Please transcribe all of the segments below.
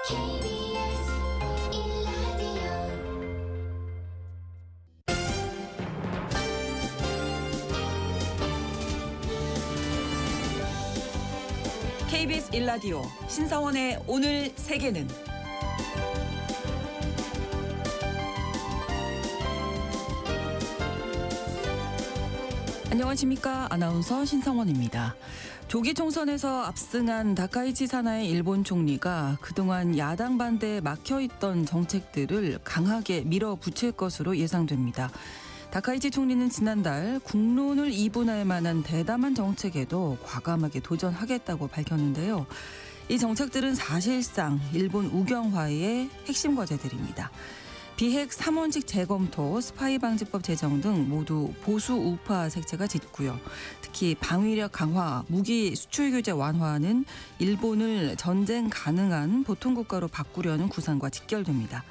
KBS 1라디오 KBS 1라디오 신성원의 오늘 세계는 안녕하십니까. 아나운서 신성원입니다. 조기 총선에서 압승한 다카이치 사나이 일본 총리가 그동안 야당 반대에 막혀있던 정책들을 강하게 밀어붙일 것으로 예상됩니다. 다카이치 총리는 지난달 국론을 이분할 만한 대담한 정책에도 과감하게 도전하겠다고 밝혔는데요. 이 정책들은 사실상 일본 우경화의 핵심 과제들입니다. 비핵 3원칙 재검토, 스파이 방지법 제정 등 모두 보수 우파 색채가 짙고요. 특히 방위력 강화, 무기 수출 규제 완화는 일본을 전쟁 가능한 보통국가로 바꾸려는 구상과 직결됩니다.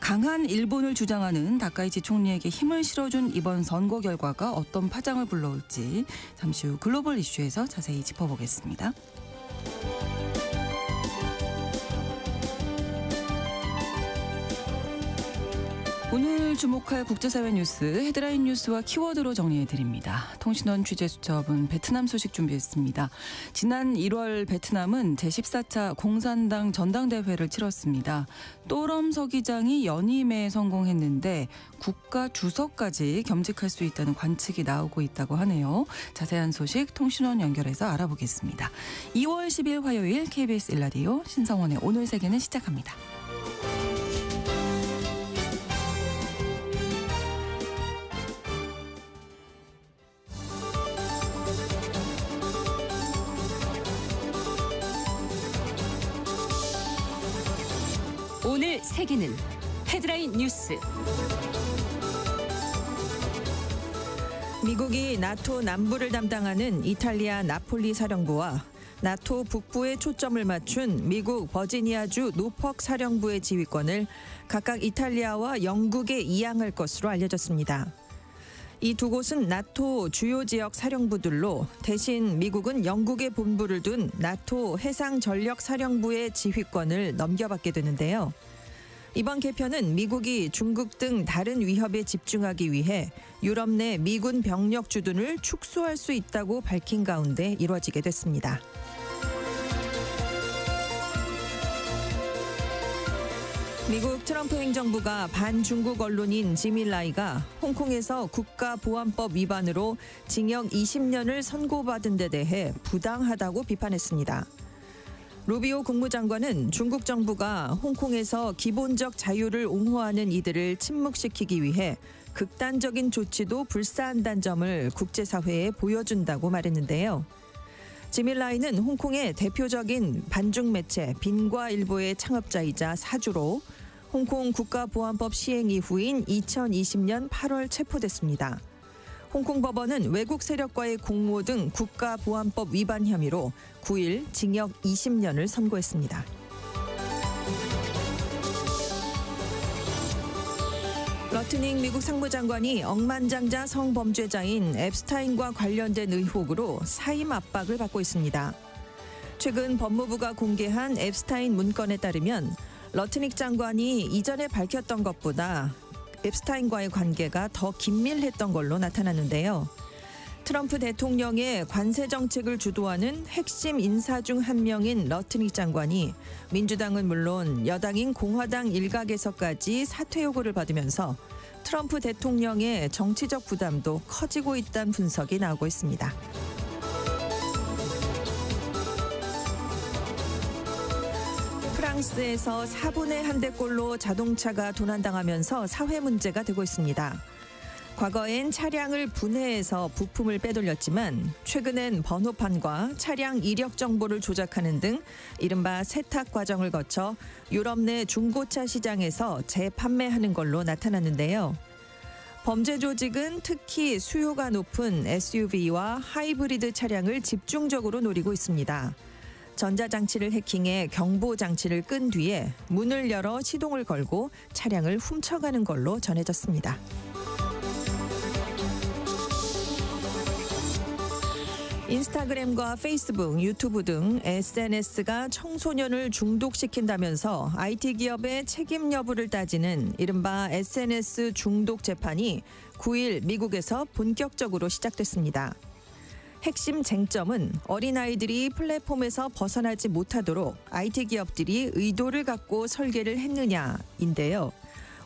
강한 일본을 주장하는 다카이치 총리에게 힘을 실어준 이번 선거 결과가 어떤 파장을 불러올지 잠시 후 글로벌 이슈에서 자세히 짚어보겠습니다. 오늘 주목할 국제사회 뉴스 헤드라인 뉴스와 키워드로 정리해드립니다. 통신원 취재수첩은 베트남 소식 준비했습니다. 지난 1월 베트남은 제14차 공산당 전당대회를 치렀습니다. 또럼 서기장이 연임에 성공했는데 국가 주석까지 겸직할 수 있다는 관측이 나오고 있다고 하네요. 자세한 소식 통신원 연결해서 알아보겠습니다. 2월 10일 화요일 KBS 1라디오 신성원의 오늘 세계는 시작합니다. 오늘 세계는 헤드라인 뉴스. 미국이 나토 남부를 담당하는 이탈리아 나폴리 사령부와 나토 북부에 초점을 맞춘 미국 버지니아주 노퍽 사령부의 지휘권을 각각 이탈리아와 영국에 이양할 것으로 알려졌습니다. 이 두 곳은 나토 주요 지역 사령부들로 대신 미국은 영국에 본부를 둔 나토 해상전력사령부의 지휘권을 넘겨받게 되는데요. 이번 개편은 미국이 중국 등 다른 위협에 집중하기 위해 유럽 내 미군 병력 주둔을 축소할 수 있다고 밝힌 가운데 이뤄지게 됐습니다. 미국 트럼프 행정부가 반중국 언론인 지밀라이가 홍콩에서 국가보안법 위반으로 징역 20년을 선고받은 데 대해 부당하다고 비판했습니다. 루비오 국무장관은 중국 정부가 홍콩에서 기본적 자유를 옹호하는 이들을 침묵시키기 위해 극단적인 조치도 불사한다는 점을 국제사회에 보여준다고 말했는데요. 지밀라이는 홍콩의 대표적인 반중 매체 빈과일보의 창업자이자 사주로 홍콩 국가보안법 시행 이후인 2020년 8월 체포됐습니다. 홍콩 법원은 외국 세력과의 공모 등 국가보안법 위반 혐의로 9일 징역 20년을 선고했습니다. 러트닝 미국 상무장관이 억만장자 성범죄자인 앱스타인과 관련된 의혹으로 사임 압박을 받고 있습니다. 최근 법무부가 공개한 앱스타인 문건에 따르면 러트닉 장관이 이전에 밝혔던 것보다 앱스타인과의 관계가 더 긴밀했던 걸로 나타났는데요. 트럼프 대통령의 관세 정책을 주도하는 핵심 인사 중 한 명인 러트닉 장관이 민주당은 물론 여당인 공화당 일각에서까지 사퇴 요구를 받으면서 트럼프 대통령의 정치적 부담도 커지고 있다는 분석이 나오고 있습니다. 프랑스에서 4분의 1대꼴로 자동차가 도난당하면서 사회 문제가 되고 있습니다. 과거엔 차량을 분해해서 부품을 빼돌렸지만 최근엔 번호판과 차량 이력 정보를 조작하는 등 이른바 세탁 과정을 거쳐 유럽 내 중고차 시장에서 재판매하는 걸로 나타났는데요. 범죄 조직은 특히 수요가 높은 SUV와 하이브리드 차량을 집중적으로 노리고 있습니다. 전자장치를 해킹해 경보장치를 끈 뒤에 문을 열어 시동을 걸고 차량을 훔쳐가는 걸로 전해졌습니다. 인스타그램과 페이스북, 유튜브 등 SNS가 청소년을 중독시킨다면서 IT 기업의 책임 여부를 따지는 이른바 SNS 중독 재판이 9일 미국에서 본격적으로 시작됐습니다. 핵심 쟁점은 어린아이들이 플랫폼에서 벗어나지 못하도록 IT 기업들이 의도를 갖고 설계를 했느냐인데요.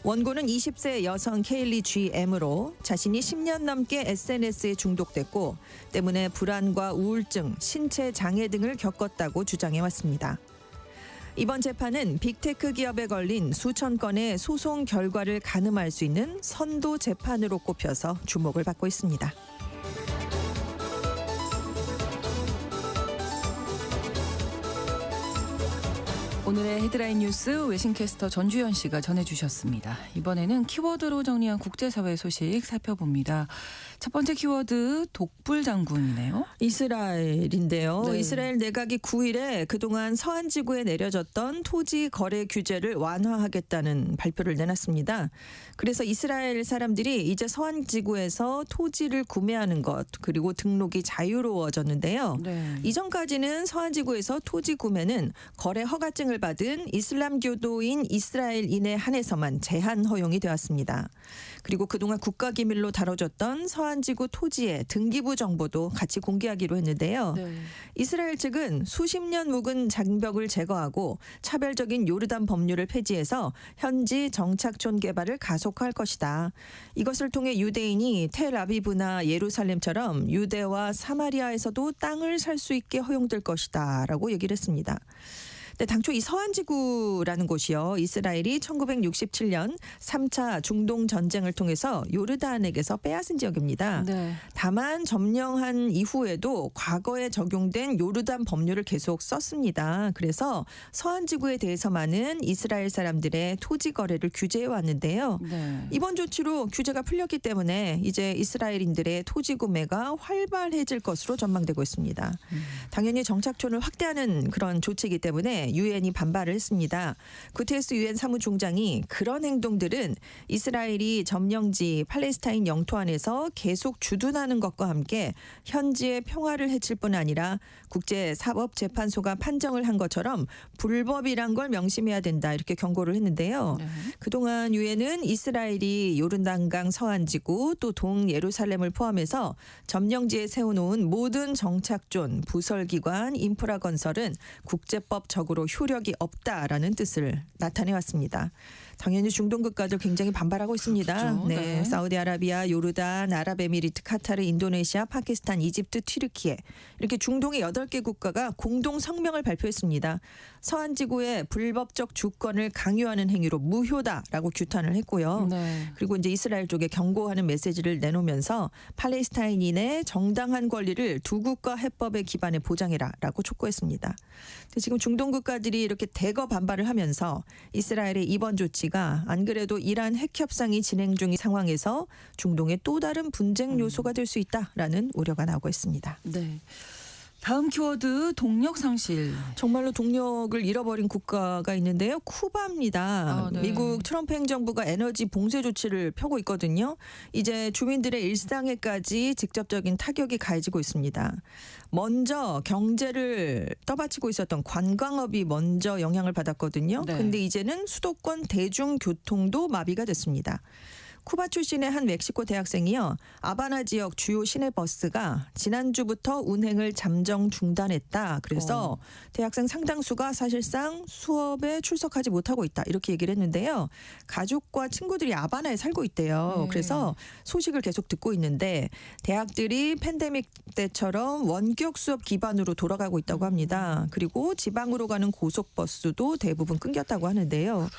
원고는 20세 여성 케일리 GM으로 자신이 10년 넘게 SNS에 중독됐고 때문에 불안과 우울증, 신체 장애 등을 겪었다고 주장해왔습니다. 이번 재판은 빅테크 기업에 걸린 수천 건의 소송 결과를 가늠할 수 있는 선도 재판으로 꼽혀서 주목을 받고 있습니다. 오늘의 헤드라인 뉴스 외신캐스터 전주현 씨가 전해주셨습니다. 이번에는 키워드로 정리한 국제사회 소식 살펴봅니다. 첫 번째 키워드 독불 장군이네요. 이스라엘인데요. 네. 이스라엘 내각이 9일에 그동안 서한 지구에 내려졌던 토지 거래 규제를 완화하겠다는 발표를 내놨습니다. 그래서 이스라엘 사람들이 이제 서한 지구에서 토지를 구매하는 것 그리고 등록이 자유로워졌는데요. 네. 이전까지는 서한 지구에서 토지 구매는 거래 허가증을 받은 이슬람교도인 이스라엘인에 한해서만 제한 허용이 되었습니다. 그리고 그동안 국가기밀로 다뤄졌던 서한지구 토지의 등기부 정보도 같이 공개하기로 했는데요. 네. 이스라엘 측은 수십 년 묵은 장벽을 제거하고 차별적인 요르단 법률을 폐지해서 현지 정착촌 개발을 가속화할 것이다. 이것을 통해 유대인이 텔아비브나 예루살렘처럼 유대와 사마리아에서도 땅을 살 수 있게 허용될 것이다 라고 얘기를 했습니다. 네, 당초 이 서한지구라는 곳이요. 이스라엘이 1967년 3차 중동 전쟁을 통해서 요르단에게서 빼앗은 지역입니다. 네. 다만 점령한 이후에도 과거에 적용된 요르단 법률을 계속 썼습니다. 그래서 서한지구에 대해서만은 이스라엘 사람들의 토지 거래를 규제해 왔는데요. 네. 이번 조치로 규제가 풀렸기 때문에 이제 이스라엘인들의 토지 구매가 활발해질 것으로 전망되고 있습니다. 당연히 정착촌을 확대하는 그런 조치이기 때문에 유엔이 반발을 했습니다. 구테레스 유엔 사무총장이 그런 행동들은 이스라엘이 점령지 팔레스타인 영토 안에서 계속 주둔하는 것과 함께 현지의 평화를 해칠 뿐 아니라 국제사법재판소가 판정을 한 것처럼 불법이란 걸 명심해야 된다 이렇게 경고를 했는데요. 네. 그동안 유엔은 이스라엘이 요르단강 서한지구 또 동예루살렘을 포함해서 점령지에 세워놓은 모든 정착존, 부설기관, 인프라 건설은 국제법적으로 효력이 없다라는 뜻을 나타내왔습니다. 당연히 중동 국가들 굉장히 반발하고 있습니다. 그렇죠. 네, 네. 사우디아라비아, 요르단, 아랍에미리트, 카타르, 인도네시아, 파키스탄, 이집트, 튀르키예 이렇게 중동의 8개 국가가 공동 성명을 발표했습니다. 서한지구의 불법적 주권을 강요하는 행위로 무효다라고 규탄을 했고요. 네. 그리고 이제 이스라엘 쪽에 경고하는 메시지를 내놓으면서 팔레스타인인의 정당한 권리를 두 국가 해법에 기반해 보장해라라고 촉구했습니다. 근데 지금 중동 국가들이 이렇게 대거 반발을 하면서 이스라엘의 이번 조치가 안 그래도 이란 핵 협상이 진행 중인 상황에서 중동의 또 다른 분쟁 요소가 될 수 있다라는 우려가 나오고 있습니다. 네. 다음 키워드 동력 상실. 정말로 동력을 잃어버린 국가가 있는데요. 쿠바입니다. 아, 네. 미국 트럼프 행정부가 에너지 봉쇄 조치를 펴고 있거든요. 이제 주민들의 일상에까지 직접적인 타격이 가해지고 있습니다. 먼저 경제를 떠받치고 있었던 관광업이 먼저 영향을 받았거든요. 네. 근데 이제는 수도권 대중교통도 마비가 됐습니다. 쿠바 출신의 한 멕시코 대학생이요. 아바나 지역 주요 시내 버스가 지난주부터 운행을 잠정 중단했다. 그래서 대학생 상당수가 사실상 수업에 출석하지 못하고 있다. 이렇게 얘기를 했는데요. 가족과 친구들이 아바나에 살고 있대요. 네. 그래서 소식을 계속 듣고 있는데 대학들이 팬데믹 때처럼 원격 수업 기반으로 돌아가고 있다고 합니다. 그리고 지방으로 가는 고속버스도 대부분 끊겼다고 하는데요.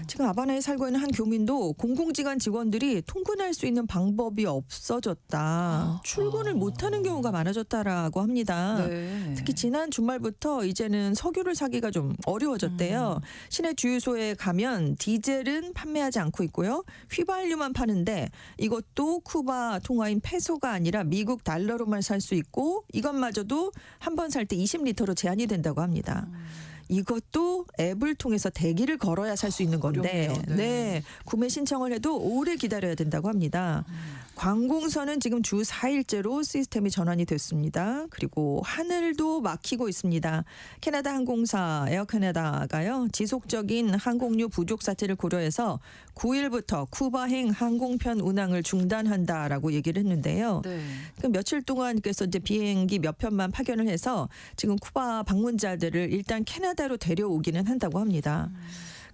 지금 아바나에 살고 있는 한 교민도 공공기관 직원들이 통근할 수 있는 방법이 없어졌다. 출근을 못하는 경우가 많아졌다라고 합니다. 네. 특히 지난 주말부터 이제는 석유를 사기가 좀 어려워졌대요. 시내 주유소에 가면 디젤은 판매하지 않고 있고요. 휘발유만 파는데 이것도 쿠바 통화인 페소가 아니라 미국 달러로만 살 수 있고 이것마저도 한 번 살 때 20리터로 제한이 된다고 합니다. 이것도 앱을 통해서 대기를 걸어야 살 수 있는 건데 어렵네요. 네. 구매 신청을 해도 오래 기다려야 된다고 합니다. 관공서는 지금 주 4일째로 시스템이 전환이 됐습니다. 그리고 하늘도 막히고 있습니다. 캐나다 항공사 에어캐나다가요. 지속적인 항공유 부족 사태를 고려해서 9일부터 쿠바행 항공편 운항을 중단한다라고 얘기를 했는데요. 네. 그 며칠 동안 그래서 이제 비행기 몇 편만 파견을 해서 지금 쿠바 방문자들을 일단 캐나다로 데려오기는 한다고 합니다.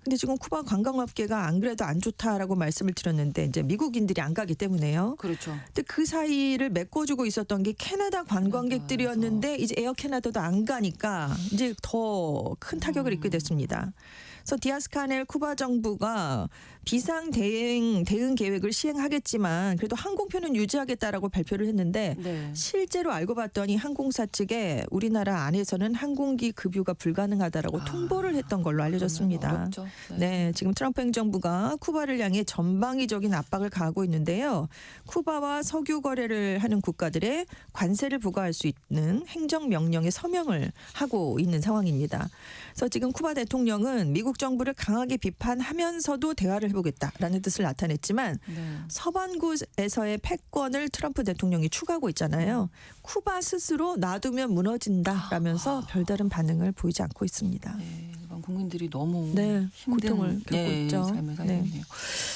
근데 지금 쿠바 관광업계가 안 그래도 안 좋다라고 말씀을 드렸는데 이제 미국인들이 안 가기 때문에요. 그렇죠. 근데 그 사이를 메꿔주고 있었던 게 캐나다 관광객들이었는데 이제 에어 캐나다도 안 가니까 이제 더 큰 타격을 입게 됐습니다. 그래서 디아스 카넬 쿠바 정부가 비상 대응 계획을 시행하겠지만 그래도 항공편은 유지하겠다라고 발표를 했는데 네. 실제로 알고 봤더니 항공사 측에 우리나라 안에서는 항공기 급유가 불가능하다라고 통보를 했던 걸로 알려졌습니다. 어렵죠. 네, 지금 트럼프 행정부가 쿠바를 향해 전방위적인 압박을 가하고 있는데요. 쿠바와 석유 거래를 하는 국가들의 관세를 부과할 수 있는 행정명령에 서명을 하고 있는 상황입니다. 그래서 지금 쿠바 대통령은 미국 정부를 강하게 비판하면서도 대화를 해보겠다라는 뜻을 나타냈지만 네. 서반구에서의 패권을 트럼프 대통령이 추구하고 있잖아요. 쿠바 스스로 놔두면 무너진다라면서 별다른 반응을 보이지 않고 있습니다. 네, 일반 국민들이 너무 네, 힘든 고통을 겪고 있죠. 삶을 살고 있네요.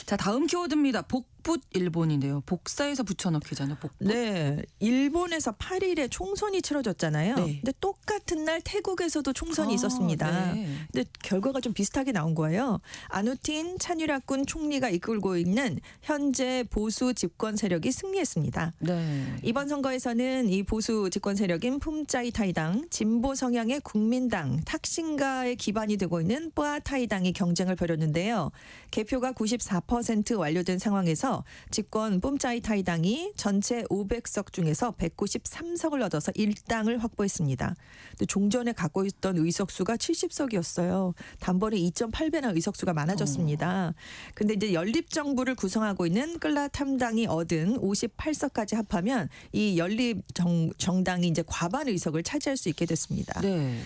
자, 다음 키워드입니다. 복붙 일본인데요. 복사해서 붙여넣기잖아요. 복붙. 네, 일본에서 8일에 총선이 치러졌잖아요. 네. 근데 똑같은 날 태국에서도 총선이 있었습니다. 네. 근데 결과가 좀 비슷하게 나온 거예요. 아누틴 찬유라군 총리가 이끌고 있는 현재 보수 집권 세력이 승리했습니다. 네. 이번 선거에서는 이 보수 집권 세력인 품짜이타이당, 진보 성향의 국민당, 탁신가의 기반이 되고 있는 뿌아타이당이 경쟁을 벌였는데요. 개표가 94% 완료된 상황에서 집권 뿜짜이타이당이 전체 500석 중에서 193석을 얻어서 1당을 확보했습니다. 근데 종전에 갖고 있던 의석수가 70석이었어요. 단번에 2.8배나 의석수가 많아졌습니다. 근데 이제 연립정부를 구성하고 있는 끌라탐당이 얻은 58석까지 합하면 이 연립정당이 이제 과반 의석을 차지할 수 있게 됐습니다. 네.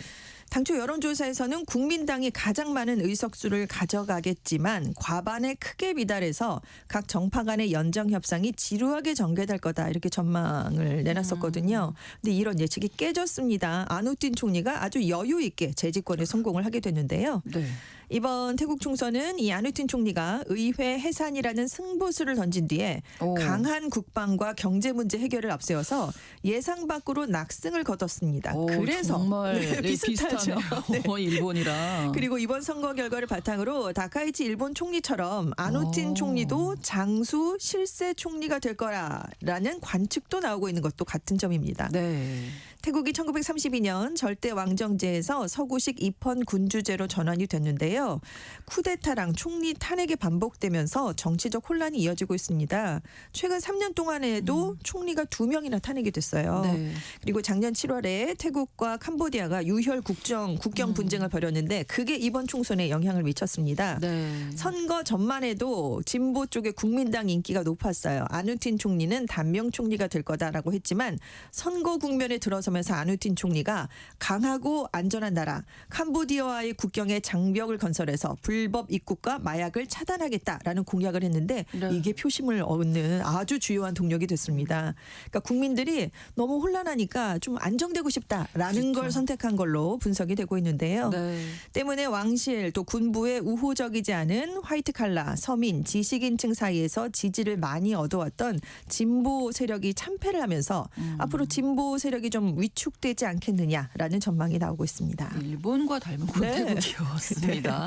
당초 여론조사에서는 국민당이 가장 많은 의석수를 가져가겠지만 과반에 크게 미달해서 각 정파 간의 연정 협상이 지루하게 전개될 거다 이렇게 전망을 내놨었거든요. 근데 이런 예측이 깨졌습니다. 아누틴 총리가 아주 여유 있게 재집권에 성공을 하게 됐는데요. 네. 이번 태국 총선은 이 아누틴 총리가 의회 해산이라는 승부수를 던진 뒤에 오. 강한 국방과 경제 문제 해결을 앞세워서 예상 밖으로 낙승을 거뒀습니다. 그래서 정말 네, 비슷하죠. 네. 일본이랑. 그리고 이번 선거 결과를 바탕으로 다카이치 일본 총리처럼 아누틴 오. 총리도 장수 실세 총리가 될 거라라는 관측도 나오고 있는 것도 같은 점입니다. 네. 태국이 1932년 절대 왕정제에서 서구식 입헌 군주제로 전환이 됐는데요. 쿠데타랑 총리 탄핵이 반복되면서 정치적 혼란이 이어지고 있습니다. 최근 3년 동안에도 총리가 2명이나 탄핵이 됐어요. 네. 그리고 작년 7월에 태국과 캄보디아가 유혈 국경 분쟁을 벌였는데 그게 이번 총선에 영향을 미쳤습니다. 네. 선거 전만 해도 진보 쪽의 국민당 인기가 높았어요. 아누틴 총리는 단명 총리가 될 거다라고 했지만 선거 국면에 들어서면서 아누틴 총리가 강하고 안전한 나라 캄보디아와의 국경에 장벽을 건설해서 불법 입국과 마약을 차단하겠다라는 공약을 했는데 네. 이게 표심을 얻는 아주 주요한 동력이 됐습니다. 그러니까 국민들이 너무 혼란하니까 좀 안정되고 싶다라는 그렇죠. 걸 선택한 걸로 분석이 되고 있는데요. 네. 때문에 왕실 또 군부의 우호적이지 않은 화이트 칼라, 서민, 지식인층 사이에서 지지를 많이 얻어왔던 진보 세력이 참패를 하면서 앞으로 진보 세력이 좀 위축되지 않겠느냐라는 전망이 나오고 있습니다. 일본과 닮은 곳 네. 태국이었습니다.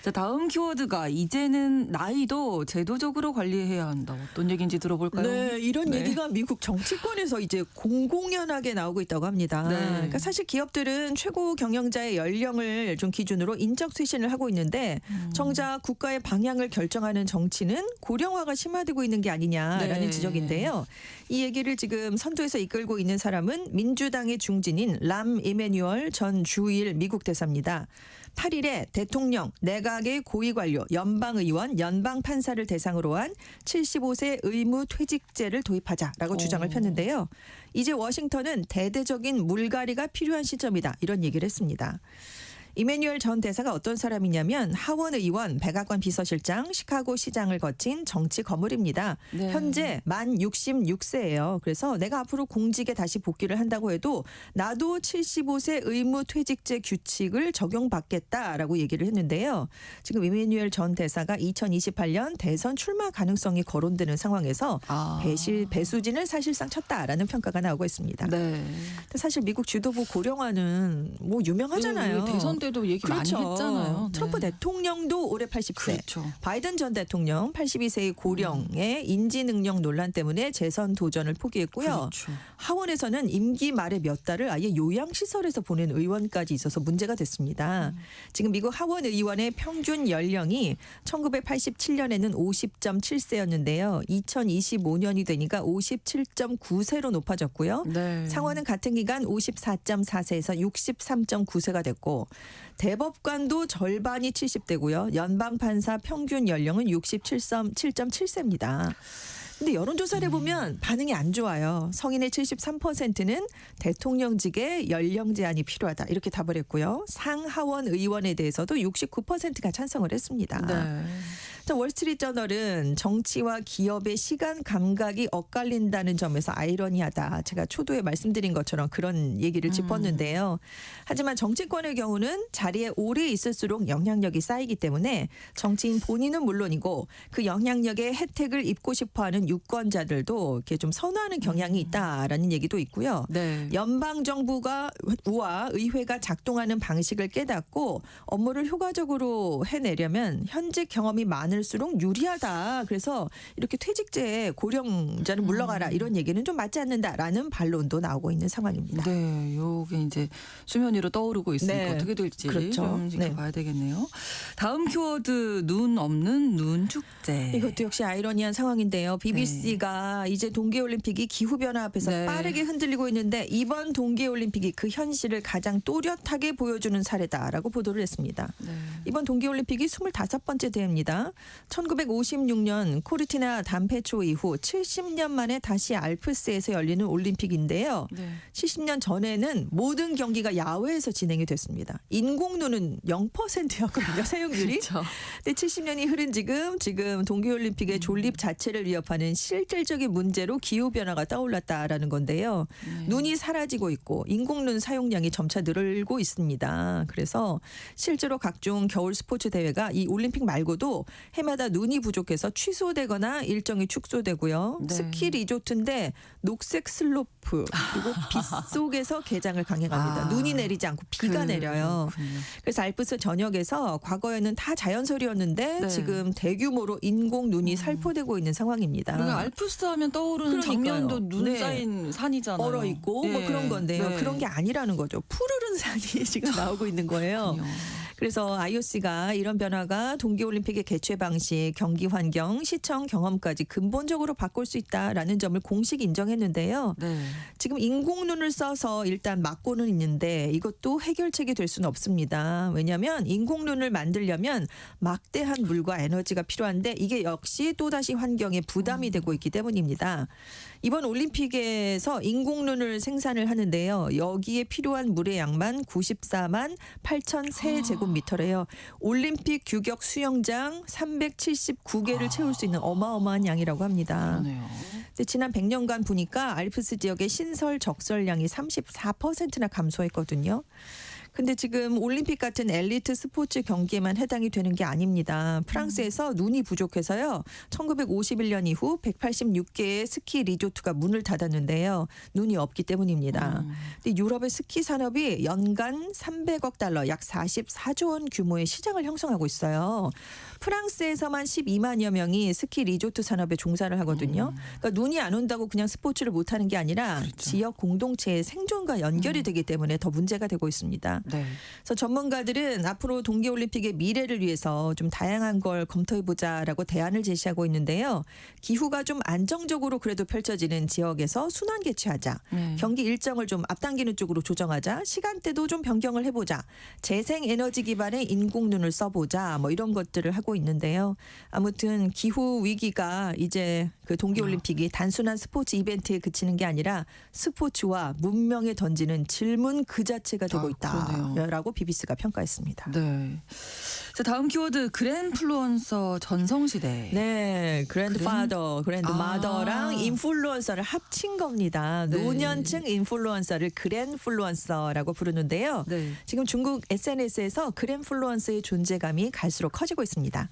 자, 다음 키워드가 이제는 나이도 제도적으로 관리해야 한다. 어떤 얘기인지 들어볼까요? 네, 이런 네. 얘기가 미국 정치권에서 이제 공공연하게 나오고 있다고 합니다. 네. 그러니까 사실 기업들은 최고 경영자의 연령을 좀 기준으로 인적 쇄신을 하고 있는데 정작 국가의 방향을 결정하는 정치는 고령화가 심화되고 있는 게 아니냐라는 네. 지적인데요. 이 얘기를 지금 선두에서 이끌고 있는 사람은 민주당의 중진인 람 이메뉴얼 전 주일 미국 대사입니다. 8일에 대통령, 내각의 고위관료, 연방의원, 연방판사를 대상으로 한 75세 의무퇴직제를 도입하자라고 주장을 폈는데요. 이제 워싱턴은 대대적인 물갈이가 필요한 시점이다 이런 얘기를 했습니다. 이메뉴얼 전 대사가 어떤 사람이냐면 하원 의원, 백악관 비서실장, 시카고 시장을 거친 정치 거물입니다. 네. 현재 만 66세예요. 그래서 내가 앞으로 공직에 다시 복귀를 한다고 해도 나도 75세 의무 퇴직제 규칙을 적용받겠다라고 얘기를 했는데요. 지금 이메뉴얼 전 대사가 2028년 대선 출마 가능성이 거론되는 상황에서 배수진을 사실상 쳤다라는 평가가 나오고 있습니다. 네. 근데 사실 미국 주도부 고령화는 뭐 유명하잖아요. 대선 때도 얘기 그렇죠. 많이 했잖아요. 네. 트럼프 대통령도 올해 80세. 그렇죠. 바이든 전 대통령 82세의 고령의 인지 능력 논란 때문에 재선 도전을 포기했고요. 그렇죠. 하원에서는 임기 말에 몇 달을 아예 요양시설에서 보낸 의원까지 있어서 문제가 됐습니다. 지금 미국 하원 의원의 평균 연령이 1987년에는 50.7세였는데요. 2025년이 되니까 57.9세로 높아졌고요. 네. 상원은 같은 기간 54.4세에서 63.9세가 됐고 대법관도 절반이 70대고요. 연방판사 평균 연령은 67.7세입니다. 근데 여론조사를 보면 반응이 안 좋아요. 성인의 73%는 대통령직에 연령 제한이 필요하다 이렇게 답을 했고요. 상하원 의원에 대해서도 69%가 찬성을 했습니다. 네. 월스트리트저널은 정치와 기업의 시간 감각이 엇갈린다는 점에서 아이러니하다. 제가 초두에 말씀드린 것처럼 그런 얘기를 짚었는데요. 하지만 정치권의 경우는 자리에 오래 있을수록 영향력이 쌓이기 때문에 정치인 본인은 물론이고 그 영향력의 혜택을 입고 싶어하는 유권자들도 이렇게 좀 선호하는 경향이 있다라는 얘기도 있고요. 네. 연방 정부가 우와 의회가 작동하는 방식을 깨닫고 업무를 효과적으로 해내려면 현직 경험이 많을수록 유리하다. 그래서 이렇게 퇴직제 고령자는 물러가라 이런 얘기는 좀 맞지 않는다라는 반론도 나오고 있는 상황입니다. 네, 요게 이제 수면 위로 떠오르고 있으니까 네. 어떻게 될지 그렇죠. 좀 지켜봐야 되겠네요. 다음 키워드 눈 없는 눈 축제. 이것도 역시 아이러니한 상황인데요. BBC가 이제 동계올림픽이 기후변화 앞에서 네. 빠르게 흔들리고 있는데 이번 동계올림픽이 그 현실을 가장 또렷하게 보여주는 사례다라고 보도를 했습니다. 네. 이번 동계올림픽이 25번째 대회입니다. 1956년 코르티나 담폐초 이후 70년 만에 다시 알프스에서 열리는 올림픽인데요. 네. 70년 전에는 모든 경기가 야외에서 진행이 됐습니다. 인공눈은 0%였거든요. 사용률이. 그렇죠. 근데 70년이 흐른 지금 동계올림픽의 존립 자체를 위협하는 실질적인 문제로 기후변화가 떠올랐다라는 건데요. 네. 눈이 사라지고 있고 인공눈 사용량이 점차 늘고 있습니다. 그래서 실제로 각종 겨울 스포츠 대회가 이 올림픽 말고도 해마다 눈이 부족해서 취소되거나 일정이 축소되고요. 네. 스키 리조트인데 녹색 슬로프 그리고 빗속에서 개장을 강행합니다. 눈이 내리지 않고 비가 내려요. 그렇군요. 그래서 알프스 전역에서 과거에는 다 자연설이었는데 네. 지금 대규모로 인공 눈이 살포되고 있는 상황입니다. 우리가 알프스 하면 떠오르는 그러니까요. 장면도 눈 네. 쌓인 산이잖아요. 얼어 있고 뭐 예. 그런 건데요. 네. 그런 게 아니라는 거죠. 푸르른 산이 지금 나오고 있는 거예요. 그렇군요. 그래서 IOC가 이런 변화가 동계올림픽의 개최 방식, 경기 환경, 시청 경험까지 근본적으로 바꿀 수 있다라는 점을 공식 인정했는데요. 네. 지금 인공눈을 써서 일단 막고는 있는데 이것도 해결책이 될 수는 없습니다. 왜냐하면 인공눈을 만들려면 막대한 물과 에너지가 필요한데 이게 역시 또다시 환경에 부담이 되고 있기 때문입니다. 이번 올림픽에서 인공눈을 생산을 하는데요. 여기에 필요한 물의 양만 94만 8천 세제곱미터래요. 올림픽 규격 수영장 379개를 채울 수 있는 어마어마한 양이라고 합니다. 그러네요. 근데 지난 100년간 보니까 알프스 지역의 신설 적설량이 34%나 감소했거든요. 근데 지금 올림픽 같은 엘리트 스포츠 경기에만 해당이 되는 게 아닙니다. 프랑스에서 눈이 부족해서요. 1951년 이후 186개의 스키 리조트가 문을 닫았는데요. 눈이 없기 때문입니다. 근데 유럽의 스키 산업이 연간 300억 달러, 약 44조 원 규모의 시장을 형성하고 있어요. 프랑스에서만 12만여 명이 스키 리조트 산업에 종사를 하거든요. 그러니까 눈이 안 온다고 그냥 스포츠를 못하는 게 아니라 그렇죠. 지역 공동체의 생존과 연결이 되기 때문에 더 문제가 되고 있습니다. 네. 그래서 전문가들은 앞으로 동계올림픽의 미래를 위해서 좀 다양한 걸 검토해보자라고 대안을 제시하고 있는데요. 기후가 좀 안정적으로 그래도 펼쳐지는 지역에서 순환 개최하자. 네. 경기 일정을 좀 앞당기는 쪽으로 조정하자. 시간대도 좀 변경을 해보자. 재생에너지 기반의 인공눈을 써보자. 뭐 이런 것들을 하고 있는데요. 아무튼 기후 위기가 이제 그 동계올림픽이 단순한 스포츠 이벤트에 그치는 게 아니라 스포츠와 문명에 던지는 질문 그 자체가 되고 있다. 그렇다라고 BBC가 평가했습니다. 네. 자, 다음 키워드 그랜플루언서 전성시대. 네, 그랜드파더, 그랜드마더랑 아. 인플루언서를 합친 겁니다. 네. 노년층 인플루언서를 그랜플루언서라고 부르는데요. 네. 지금 중국 SNS에서 그랜플루언서의 존재감이 갈수록 커지고 있습니다.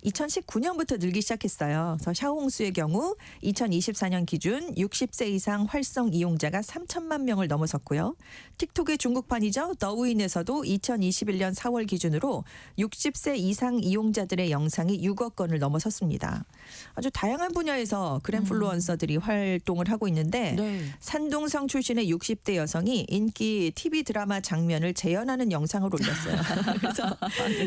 2019년부터 늘기 시작했어요. 그래서 샤오홍수의 경우 2024년 기준 60세 이상 활성 이용자가 3천만 명을 넘어섰고요. 틱톡의 중국판이죠. 더우인에서도 2021년 4월 기준으로 60세 이상 이용자들의 영상이 6억 건을 넘어섰습니다. 아주 다양한 분야에서 그랜플루언서들이 활동을 하고 있는데 네. 산둥성 출신의 60대 여성이 인기 TV 드라마 장면을 재현하는 영상을 올렸어요. 그래서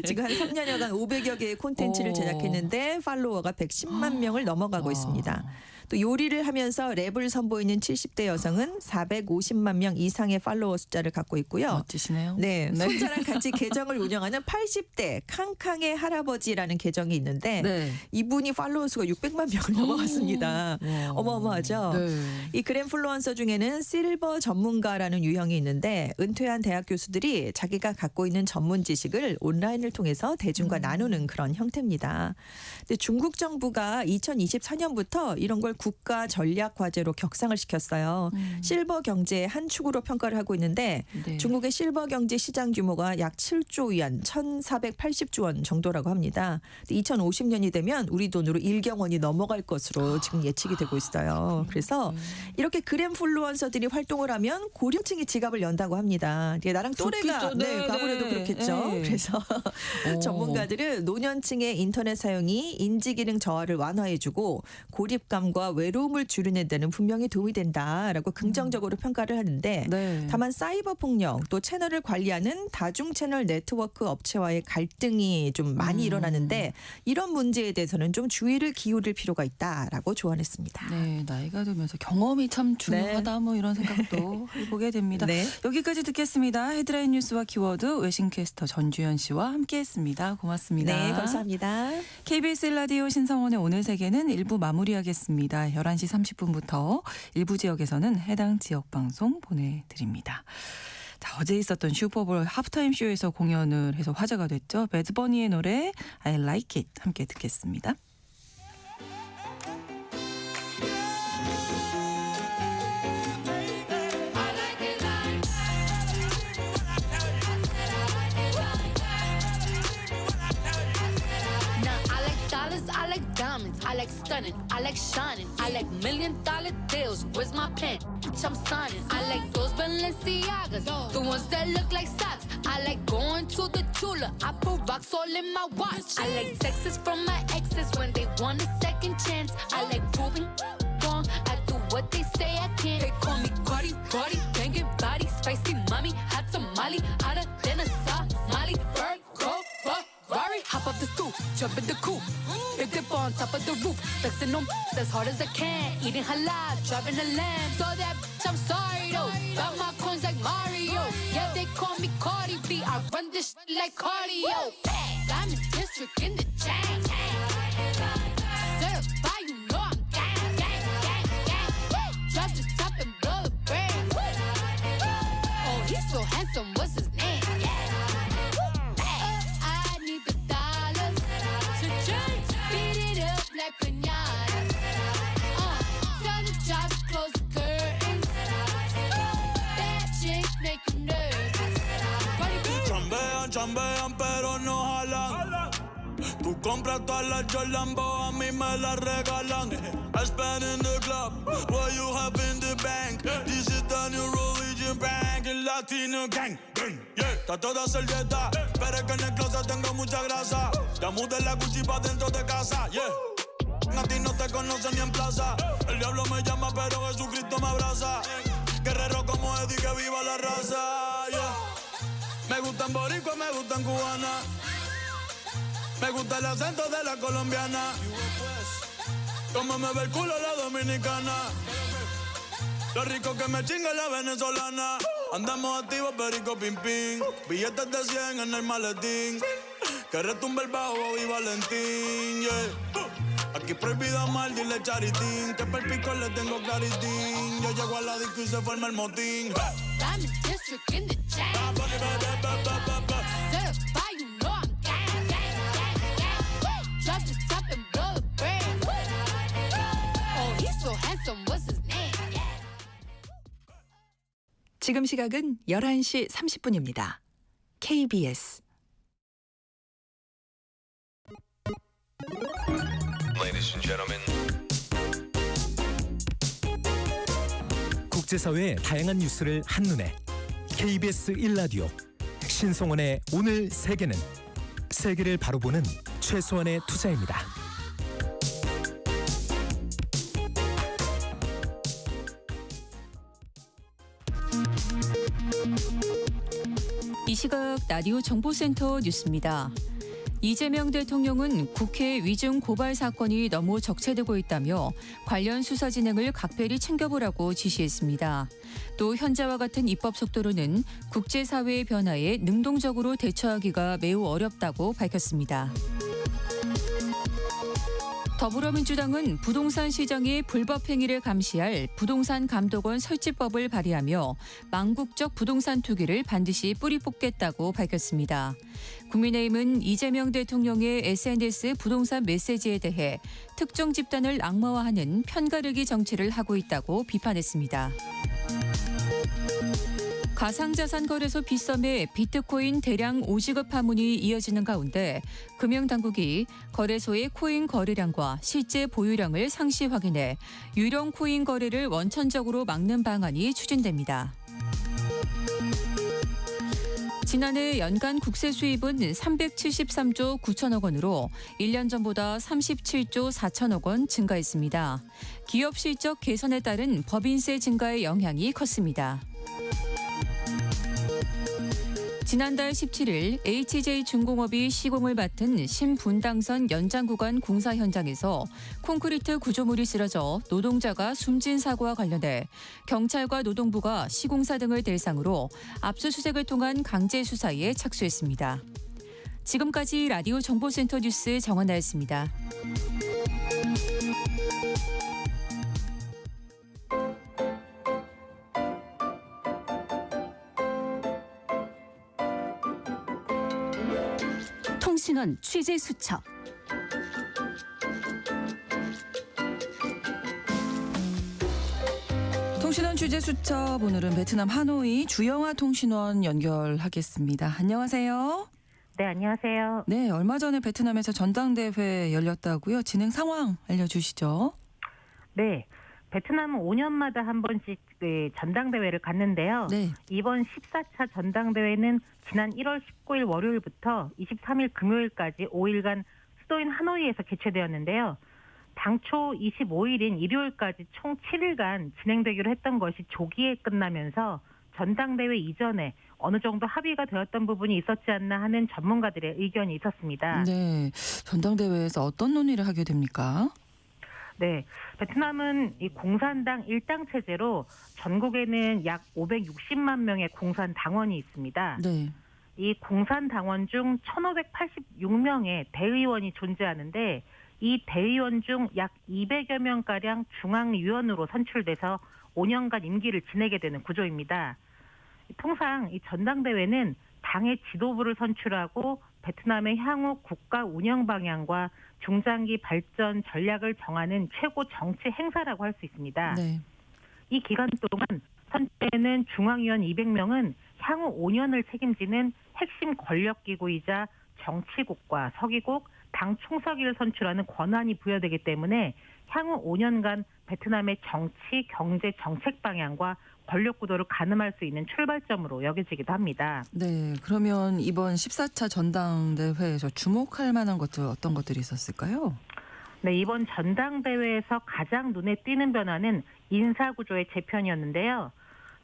지금 한 3년여간 500여 개의 콘텐츠를 제작했는데 팔로워가 110만 명을 넘어가고 있습니다. 또 요리를 하면서 랩을 선보이는 70대 여성은 450만 명 이상의 팔로워 숫자를 갖고 있고요. 멋지시네요. 네, 손자랑 같이 계정을 운영하는 80대 캉캉의 할아버지라는 계정이 있는데 네. 이분이 팔로워 수가 600만 명을 넘어갔습니다. 와. 어마어마하죠. 네. 이 그랜플루언서 중에는 실버 전문가라는 유형이 있는데 은퇴한 대학 교수들이 자기가 갖고 있는 전문 지식을 온라인을 통해서 대중과 나누는 그런 형태입니다. 근데 중국 정부가 2024년부터 이런 걸 국가 전략 과제로 격상을 시켰어요. 실버 경제의 한 축으로 평가를 하고 있는데 네. 중국의 실버 경제 시장 규모가 약 7조 위안 1,480조 원 정도라고 합니다. 2050년이 되면 우리 돈으로 1경 원이 넘어갈 것으로 지금 예측이 되고 있어요. 그래서 이렇게 그랜플루언서들이 활동을 하면 고령층이 지갑을 연다고 합니다. 이게 나랑 또래가 좋겠죠. 네, 과거에도 네. 그렇겠죠. 네. 그래서 전문가들은 노년층의 인터넷 사용이 인지 기능 저하를 완화해주고 고립감과 외로움을 줄이는 데는 분명히 도움이 된다라고 긍정적으로 평가를 하는데 네. 다만 사이버 폭력 또 채널을 관리하는 다중 채널 네트워크 업체와의 갈등이 좀 많이 일어나는데 이런 문제에 대해서는 좀 주의를 기울일 필요가 있다라고 조언했습니다. 네, 나이가 들면서 경험이 참 중요하다 뭐 이런 생각도 해보게 됩니다. 네. 여기까지 듣겠습니다. 헤드라인 뉴스와 키워드 외신캐스터 전주현 씨와 함께했습니다. 고맙습니다. 네, 감사합니다. KBS 라디오 신성원의 오늘 세계는 1부 마무리하겠습니다. 11시 30분부터 일부 지역에서는 해당 지역 방송 보내드립니다. 자, 어제 있었던 슈퍼볼 하프타임 쇼에서 공연을 해서 화제가 됐죠. 배드버니의 노래 I Like It 함께 듣겠습니다. Now I like dollars, I like diamonds, I like stunning, I like shining, I like $1,000,000 deals. Where's my pen? Bitch, I'm signing. I like those Balenciagas, the ones that look like socks. I like going to the Tula, I put rocks all in my watch. I like texts from my exes when they want a second chance. I like proving wrong, I do what they say I can't. They call me Cardi, Cardi, banging body, spicy mommy, hot tamale, hotter than a Somali. Bird, go, Ferrari, hop up the stoop, jump in the coupe, big dip on top of the roof, flexing them as hard as I can, eating halal, driving a lamb. So that bitch, I'm sorry though, got my coins like Mario. Yeah, they call me Cardi B, I run this shit like cardio. Diamond district in the chain. Certified, you know I'm gang, gang, gang, gang. Drop the top and blow the brand. Oh, he's so handsome, what's his name? I need the dollars to just beat it up like pinata. Tell the job to close the curtains. That chick make you nervous. Cardi B. Chambean, chambean, pero no jalan. Tú compras todas las Jordan, a mí me las regalan. I spend in the club, what you have in the bank. This is the new religion bank, el latino gang. Yeah, está toda servieta, pero es que en el closet tengo mucha grasa. Ya mudé la Gucci pa' dentro de casa, yeah. A ti no te conocen ni en plaza. El diablo me llama, pero Jesucristo me abraza. Guerrero como Eddie, que viva la raza, yeah. Me gustan boricua, me gustan cubana. Me gusta el acento de la colombiana. Como me ve el culo la dominicana. Lo rico que me chinga la venezolana. Andamos activos, perico, pim, pim. Billetes de 100 en el maletín. Que retumbe el bajo y Valentín, yeah. Aquí prohibido mal, dile charitín. Que per pico le tengo claritín. Yo llego a la disco y se forma el motín. Diamond district in the Certified, you know I'm gang, gang, gang, gang. Woo! Drop the top and blow the brand. Woo! Oh, he's so handsome, what's his name? Yeah. 지금 시각은 11시 30분입니다. KBS Ladies and gentlemen. 국제사회의 다양한 뉴스를 한눈에 KBS 1라디오 신성원의 오늘 세계는 세계를 바로 보는 최소한의 투자입니다. 이 시각 라디오 정보센터 뉴스입니다. 이재명 대통령은 국회 위증 고발 사건이 너무 적체되고 있다며 관련 수사 진행을 각별히 챙겨보라고 지시했습니다. 또 현재와 같은 입법 속도로는 국제사회의 변화에 능동적으로 대처하기가 매우 어렵다고 밝혔습니다. 더불어민주당은 부동산 시장의 불법 행위를 감시할 부동산 감독원 설치법을 발의하며 망국적 부동산 투기를 반드시 뿌리 뽑겠다고 밝혔습니다. 국민의힘은 이재명 대통령의 SNS 부동산 메시지에 대해 특정 집단을 악마화하는 편가르기 정치를 하고 있다고 비판했습니다. 가상자산 거래소 빗썸에 비트코인 대량 오지급 파문이 이어지는 가운데 금융당국이 거래소의 코인 거래량과 실제 보유량을 상시 확인해 유령 코인 거래를 원천적으로 막는 방안이 추진됩니다. 지난해 연간 국세 수입은 373조 9천억 원으로 1년 전보다 37조 4천억 원 증가했습니다. 기업 실적 개선에 따른 법인세 증가의 영향이 컸습니다. 지난달 17일 HJ중공업이 시공을 맡은 신분당선 연장 구간 공사 현장에서 콘크리트 구조물이 쓰러져 노동자가 숨진 사고와 관련해 경찰과 노동부가 시공사 등을 대상으로 압수수색을 통한 강제 수사에 착수했습니다. 지금까지 라디오 정보센터 뉴스 정원나였습니다. 통신원 취재 수첩. 통신원 취재 수첩 오늘은 베트남 하노이 주영아 통신원 연결하겠습니다. 안녕하세요. 네, 안녕하세요. 네, 얼마 전에 베트남에서 전당대회 열렸다고요. 진행 상황 알려주시죠. 네, 베트남은 5년마다 한 번씩 전당대회를 갖는데요. 네. 이번 14차 전당대회는 지난 1월 19일 월요일부터 23일 금요일까지 5일간 수도인 하노이에서 개최되었는데요. 당초 25일인 일요일까지 총 7일간 진행되기로 했던 것이 조기에 끝나면서 전당대회 이전에 어느 정도 합의가 되었던 부분이 있었지 않나 하는 전문가들의 의견이 있었습니다. 네, 전당대회에서 어떤 논의를 하게 됩니까? 네, 베트남은 이 공산당 1당 체제로 전국에는 약 560만 명의 공산 당원이 있습니다. 네. 이 공산 당원 중 1,586명의 대의원이 존재하는데 이 대의원 중 약 200여 명가량 중앙위원으로 선출돼서 5년간 임기를 지내게 되는 구조입니다. 통상 이 전당대회는 당의 지도부를 선출하고 베트남의 향후 국가 운영 방향과 중장기 발전 전략을 정하는 최고 정치 행사라고 할 수 있습니다. 네. 이 기간 동안 선출되는 중앙위원 200명은 향후 5년을 책임지는 핵심 권력기구이자 정치국과 서기국, 당 총서기를 선출하는 권한이 부여되기 때문에 향후 5년간 베트남의 정치, 경제, 정책 방향과 권력 구도를 가늠할 수 있는 출발점으로 여겨지기도 합니다. 네, 그러면 이번 14차 전당대회에서 주목할 만한 것들 어떤 것들이 있었을까요? 네, 이번 전당대회에서 가장 눈에 띄는 변화는 인사구조의 재편이었는데요.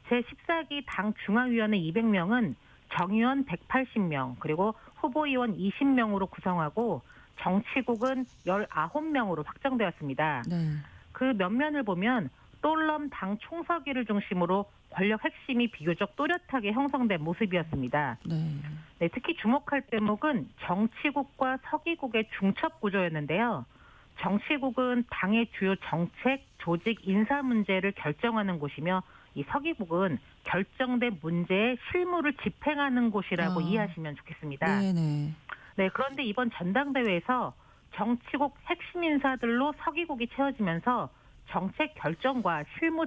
제14기 당 중앙위원회 200명은 정의원 180명, 그리고 후보위원 20명으로 구성하고 정치국은 19명으로 확정되었습니다. 네. 그 면면을 보면 똘럼 당 총서기를 중심으로 권력 핵심이 비교적 또렷하게 형성된 모습이었습니다. 네. 네, 특히 주목할 대목은 정치국과 서기국의 중첩 구조였는데요. 정치국은 당의 주요 정책, 조직, 인사 문제를 결정하는 곳이며 이 서기국은 결정된 문제의 실무를 집행하는 곳이라고 이해하시면 좋겠습니다. 네네. 네, 그런데 이번 전당대회에서 정치국 핵심 인사들로 서기국이 채워지면서 정책 결정과 실무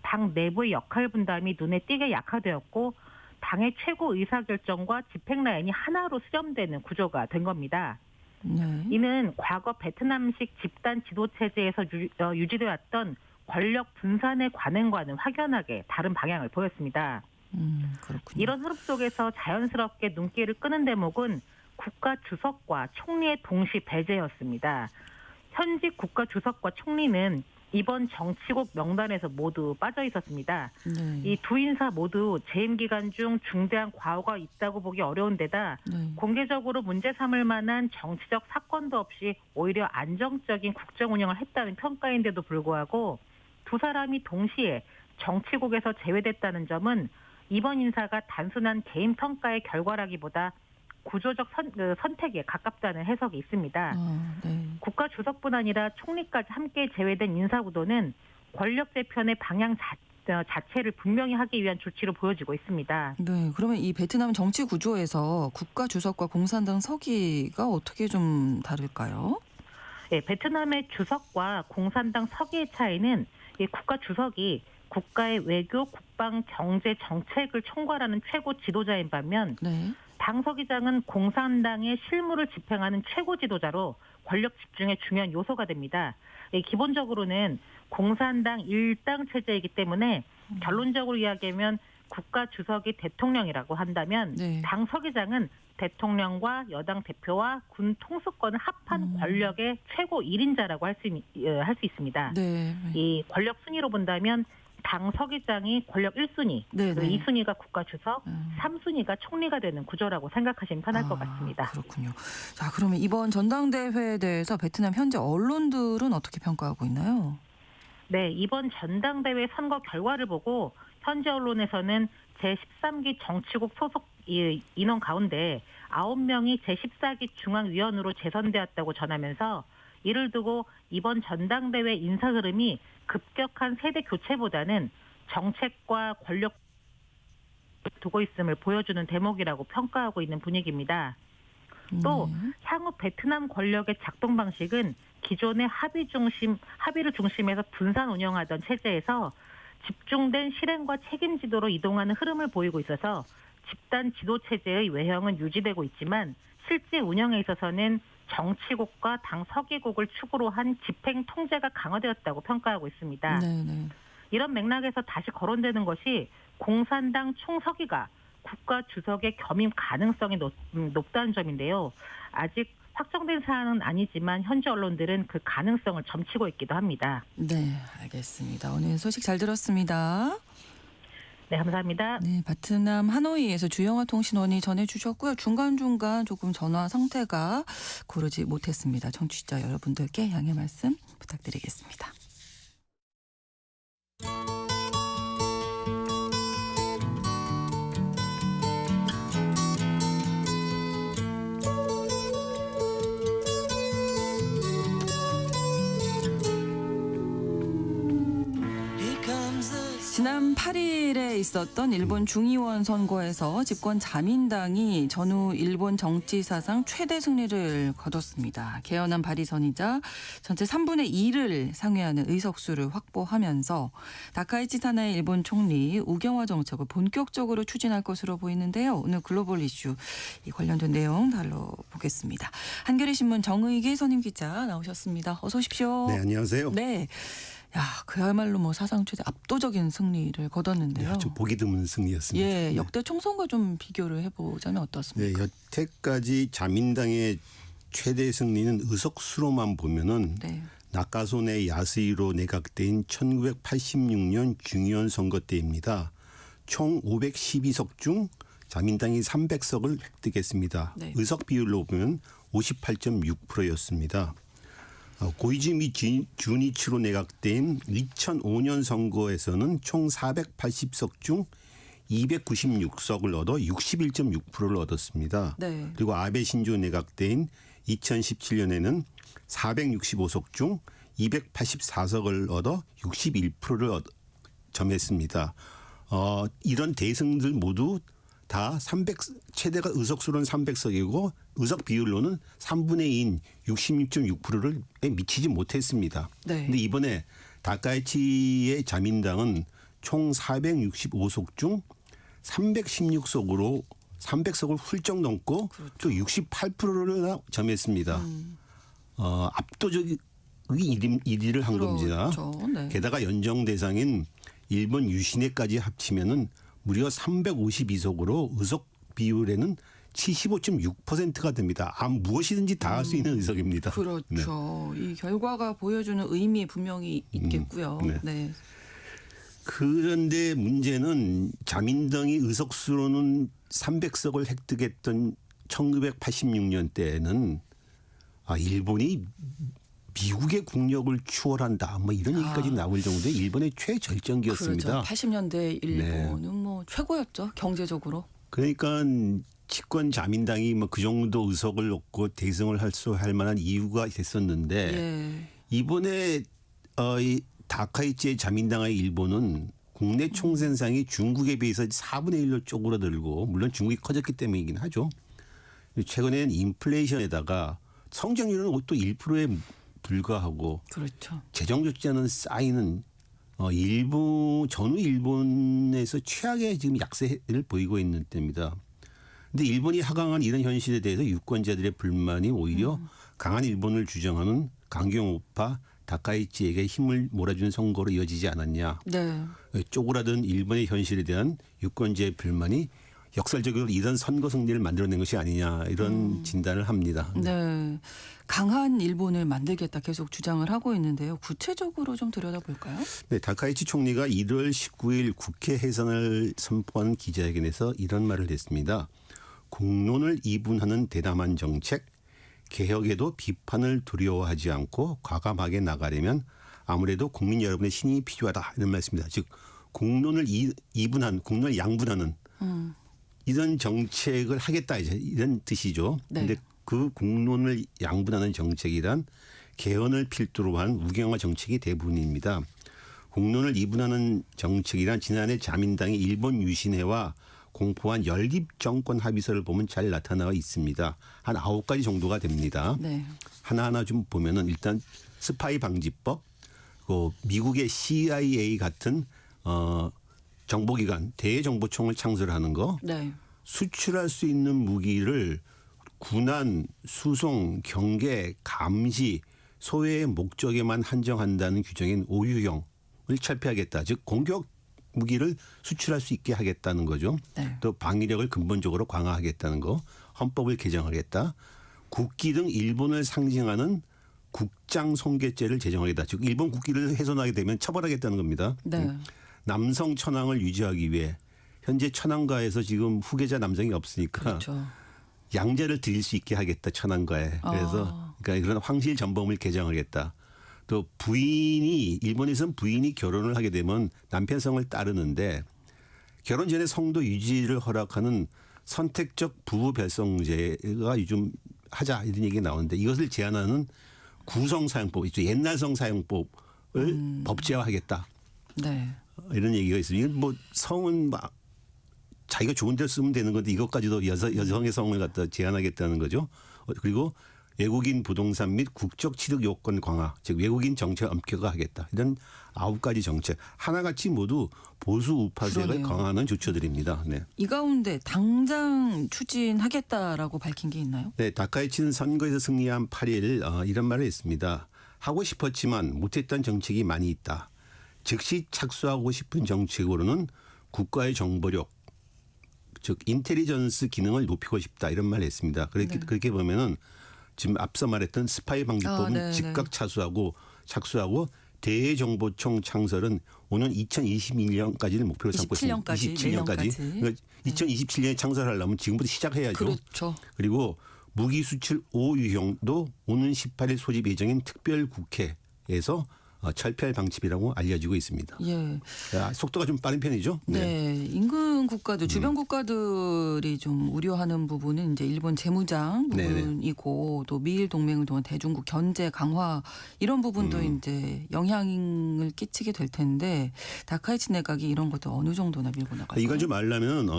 당 내부의 역할 분담이 눈에 띄게 약화되었고 당의 최고 의사결정과 집행 라인이 하나로 수렴되는 구조가 된 겁니다. 네. 이는 과거 베트남식 집단 지도 체제에서 유지되어 왔던 권력 분산의 관행과는 확연하게 다른 방향을 보였습니다. 그렇군요. 이런 흐름 속에서 자연스럽게 눈길을 끄는 대목은 국가 주석과 총리의 동시 배제였습니다. 현직 국가 주석과 총리는 이번 정치국 명단에서 모두 빠져 있었습니다. 네. 이 두 인사 모두 재임 기간 중 중대한 과오가 있다고 보기 어려운 데다 네. 공개적으로 문제 삼을 만한 정치적 사건도 없이 오히려 안정적인 국정 운영을 했다는 평가인데도 불구하고 두 사람이 동시에 정치국에서 제외됐다는 점은 이번 인사가 단순한 개인 평가의 결과라기보다 구조적 선택에 가깝다는 해석이 있습니다. 네. 국가 주석뿐 아니라 총리까지 함께 제외된 인사 구도는 권력 재편의 방향 자체를 분명히 하기 위한 조치로 보여지고 있습니다. 네. 그러면 이 베트남 정치 구조에서 국가 주석과 공산당 서기가 어떻게 좀 다를까요? 네, 베트남의 주석과 공산당 서기의 차이는 이 국가 주석이 국가의 외교, 국방, 경제, 정책을 총괄하는 최고 지도자인 반면 네. 당 서기장은 공산당의 실무를 집행하는 최고 지도자로 권력 집중의 중요한 요소가 됩니다. 기본적으로는 공산당 일당 체제이기 때문에 결론적으로 이야기하면 국가 주석이 대통령이라고 한다면 네. 당 서기장은 대통령과 여당 대표와 군 통수권을 합한 권력의 최고 1인자라고 할 수 있습니다. 네. 이 권력 순위로 본다면 당 서기장이 권력 1순위, 네, 네. 2순위가 국가 주석, 3순위가 총리가 되는 구조라고 생각하시면 편할 것 같습니다. 그렇군요. 자, 그러면 이번 전당대회에 대해서 베트남 현재 언론들은 어떻게 평가하고 있나요? 네, 이번 전당대회 선거 결과를 보고 현재 언론에서는 제13기 정치국 소속 인원 가운데 9명이 제14기 중앙위원으로 재선되었다고 전하면서 이를 두고 이번 전당대회 인사 흐름이 급격한 세대 교체보다는 정책과 권력 두고 있음을 보여주는 대목이라고 평가하고 있는 분위기입니다. 또 향후 베트남 권력의 작동 방식은 기존의 합의를 중심에서 분산 운영하던 체제에서 집중된 실행과 책임 지도로 이동하는 흐름을 보이고 있어서 집단 지도 체제의 외형은 유지되고 있지만 실제 운영에 있어서는 정치국과 당 서기국을 축으로 한 집행 통제가 강화되었다고 평가하고 있습니다. 네네. 이런 맥락에서 다시 거론되는 것이 공산당 총서기가 국가 주석의 겸임 가능성이 높다는 점인데요. 아직 확정된 사안은 아니지만 현지 언론들은 그 가능성을 점치고 있기도 합니다. 네, 알겠습니다. 오늘 소식 잘 들었습니다. 네, 감사합니다. 네, 베트남 하노이에서 주영아 통신원이 전해주셨고요. 중간중간 조금 전화 상태가 고르지 못했습니다. 청취자 여러분들께 양해 말씀 부탁드리겠습니다. 지난 8일에 있었던 일본 중의원 선거에서 집권 자민당이 전후 일본 정치 사상 최대 승리를 거뒀습니다. 개헌안 발의선이자 전체 3분의 2를 상회하는 의석수를 확보하면서 다카이치 사나이 일본 총리 우경화 정책을 본격적으로 추진할 것으로 보이는데요. 오늘 글로벌 이슈 이 관련된 내용 다뤄보겠습니다. 한겨레 신문 정의기 선임 기자 나오셨습니다. 어서 오십시오. 네, 안녕하세요. 네. 야, 그야말로 뭐 사상 최대 압도적인 승리를 거뒀는데요. 네, 좀 보기 드문 승리였습니다. 예, 역대 총선과 좀 비교를 해보자면 어떻습니까? 네, 여태까지 자민당의 최대 승리는 의석수로만 보면은 네. 나카소네 야스히로 내각대인 1986년 중의원 선거 때입니다. 총 512석 중 자민당이 300석을 획득했습니다. 네. 의석 비율로 보면 58.6%였습니다. 고이즈미 주니치로 내각된 2005년 선거에서는 총 480석 중 296석을 얻어 61.6%를 얻었습니다. 네. 그리고 아베 신조 내각된 2017년에는 465석 중 284석을 얻어 61%를 점했습니다. 이런 대승들 모두 다 최대가 의석수로는 300석이고 의석 비율로는 3분의 2인 66.6%를 미치지 못했습니다. 네. 근데 이번에 다카이치의 자민당은 총 465석 중 316석으로 300석을 훌쩍 넘고 또 68%를 점했습니다. 압도적인 1위를 한 겁니다. 그렇죠. 네. 게다가 연정 대상인 일본 유신회까지 합치면은 무려 352석으로 의석 비율에는 75.6%가 됩니다. 무엇이든지 다 할 수 있는 의석입니다. 그렇죠. 이 결과가 보여주는 의미 분명히 있겠고요. 네. 네. 그런데 문제는 자민당이 의석수로는 300석을 획득했던 1986년 때는 일본이 미국의 국력을 추월한다. 뭐 이런 얘기까지 나올 정도의 일본의 최절정기였습니다. 그렇죠. 80년대 일본은 네. 뭐 최고였죠. 경제적으로. 그러니까 집권 자민당이 뭐 그 정도 의석을 얻고 대승을 할 만한 이유가 됐었는데 예. 이번에 이 다카이치의 자민당의 일본은 국내 총생산이 중국에 비해서 4분의 1로 쪼그라들고 물론 중국이 커졌기 때문이긴 하죠. 최근에는 인플레이션에다가 성장률은 또 1%에 불과하고 그렇죠. 재정조치자는 쌓이는 전후 일본에서 최악의 지금 약세를 보이고 있는 때입니다. 근데 일본이 하강한 이런 현실에 대해서 유권자들의 불만이 오히려 강한 일본을 주장하는 강경우파 다카이치에게 힘을 몰아주는 선거로 이어지지 않았냐. 네. 쪼그라든 일본의 현실에 대한 유권자의 불만이 역설적으로 이런 선거 승리를 만들어낸 것이 아니냐 이런 진단을 합니다. 네. 강한 일본을 만들겠다 계속 주장을 하고 있는데요. 구체적으로 좀 들여다볼까요? 네, 다카이치 총리가 1월 19일 국회 해산을 선포한 기자회견에서 이런 말을 했습니다. 공론을 이분하는 대담한 정책, 개혁에도 비판을 두려워하지 않고 과감하게 나가려면 아무래도 국민 여러분의 신임이 필요하다 이런 말씀입니다. 즉 공론을 공론을 양분하는 이런 정책을 하겠다 이런 뜻이죠. 그런데 네. 그 공론을 양분하는 정책이란 개헌을 필두로 한 우경화 정책이 대부분입니다. 공론을 이분하는 정책이란 지난해 자민당이 일본 유신회와 공포한 연립 정권 합의서를 보면 잘 나타나와 있습니다. 한 9가지 정도가 됩니다. 네. 하나하나 좀 보면은 일단 스파이 방지법, 미국의 CIA 같은 정보기관 대정보청을 창설하는 거, 네. 수출할 수 있는 무기를 군안, 수송, 경계, 감시, 소외의 목적에만 한정한다는 규정인 오유형을 철폐하겠다. 즉 공격 무기를 수출할 수 있게 하겠다는 거죠. 네. 또 방위력을 근본적으로 강화하겠다는 거, 헌법을 개정하겠다. 국기 등 일본을 상징하는 국장 손괴죄를 제정하겠다. 즉 일본 국기를 훼손하게 되면 처벌하겠다는 겁니다. 네. 남성 천황을 유지하기 위해 현재 천황가에서 지금 후계자 남성이 없으니까 그렇죠. 양자를 드릴 수 있게 하겠다 천황가에. 그래서 그러니까 그런 황실 전범을 개정하겠다. 또 일본에서는 부인이 결혼을 하게 되면 남편 성을 따르는데 결혼 전에 성도 유지를 허락하는 선택적 부부 별성제가 요즘 하자 이런 얘기가 나오는데 이것을 제한하는 구성사용법, 옛날성 사용법을 법제화하겠다. 네. 이런 얘기가 있습니다. 뭐 성은 자기가 좋은 데를 쓰면 되는 건데 이것까지도 여성의 성을 갖다 제한하겠다는 거죠. 그리고 외국인 부동산 및 국적 취득 요건 강화, 즉 외국인 정책 엄격화하겠다. 이런 9가지 정책 하나같이 모두 보수 우파색을 그러네요. 강화하는 조처들입니다. 네. 이 가운데 당장 추진하겠다라고 밝힌 게 있나요? 네, 다카이치는 선거에서 승리한 8일 이런 말을 했습니다. 하고 싶었지만 못했던 정책이 많이 있다. 즉시 착수하고 싶은 정책으로는 국가의 정보력, 즉 인텔리전스 기능을 높이고 싶다 이런 말을 했습니다. 그렇게 보면은 지금 앞서 말했던 스파이 방지법은 즉각 착수하고 대정보청 창설은 오는 2021년까지를 목표로 삼고 있습니다. 27년까지. 그러니까 2027년에 창설하려면 지금부터 시작해야죠. 그렇죠. 그리고 무기 수출 5유형도 오는 18일 소집 예정인 특별 국회에서 철폐할 방침이라고 알려지고 있습니다. 예. 속도가 좀 빠른 편이죠. 네. 인근 국가들, 주변 국가들이 좀 우려하는 부분은 이제 일본 재무장 부분이고 또 미일 동맹을 통한 대중국 견제 강화 이런 부분도 이제 영향을 끼치게 될 텐데 다카이치 내각이 이런 것도 어느 정도나 밀고 나갈까요? 이건 좀 알려면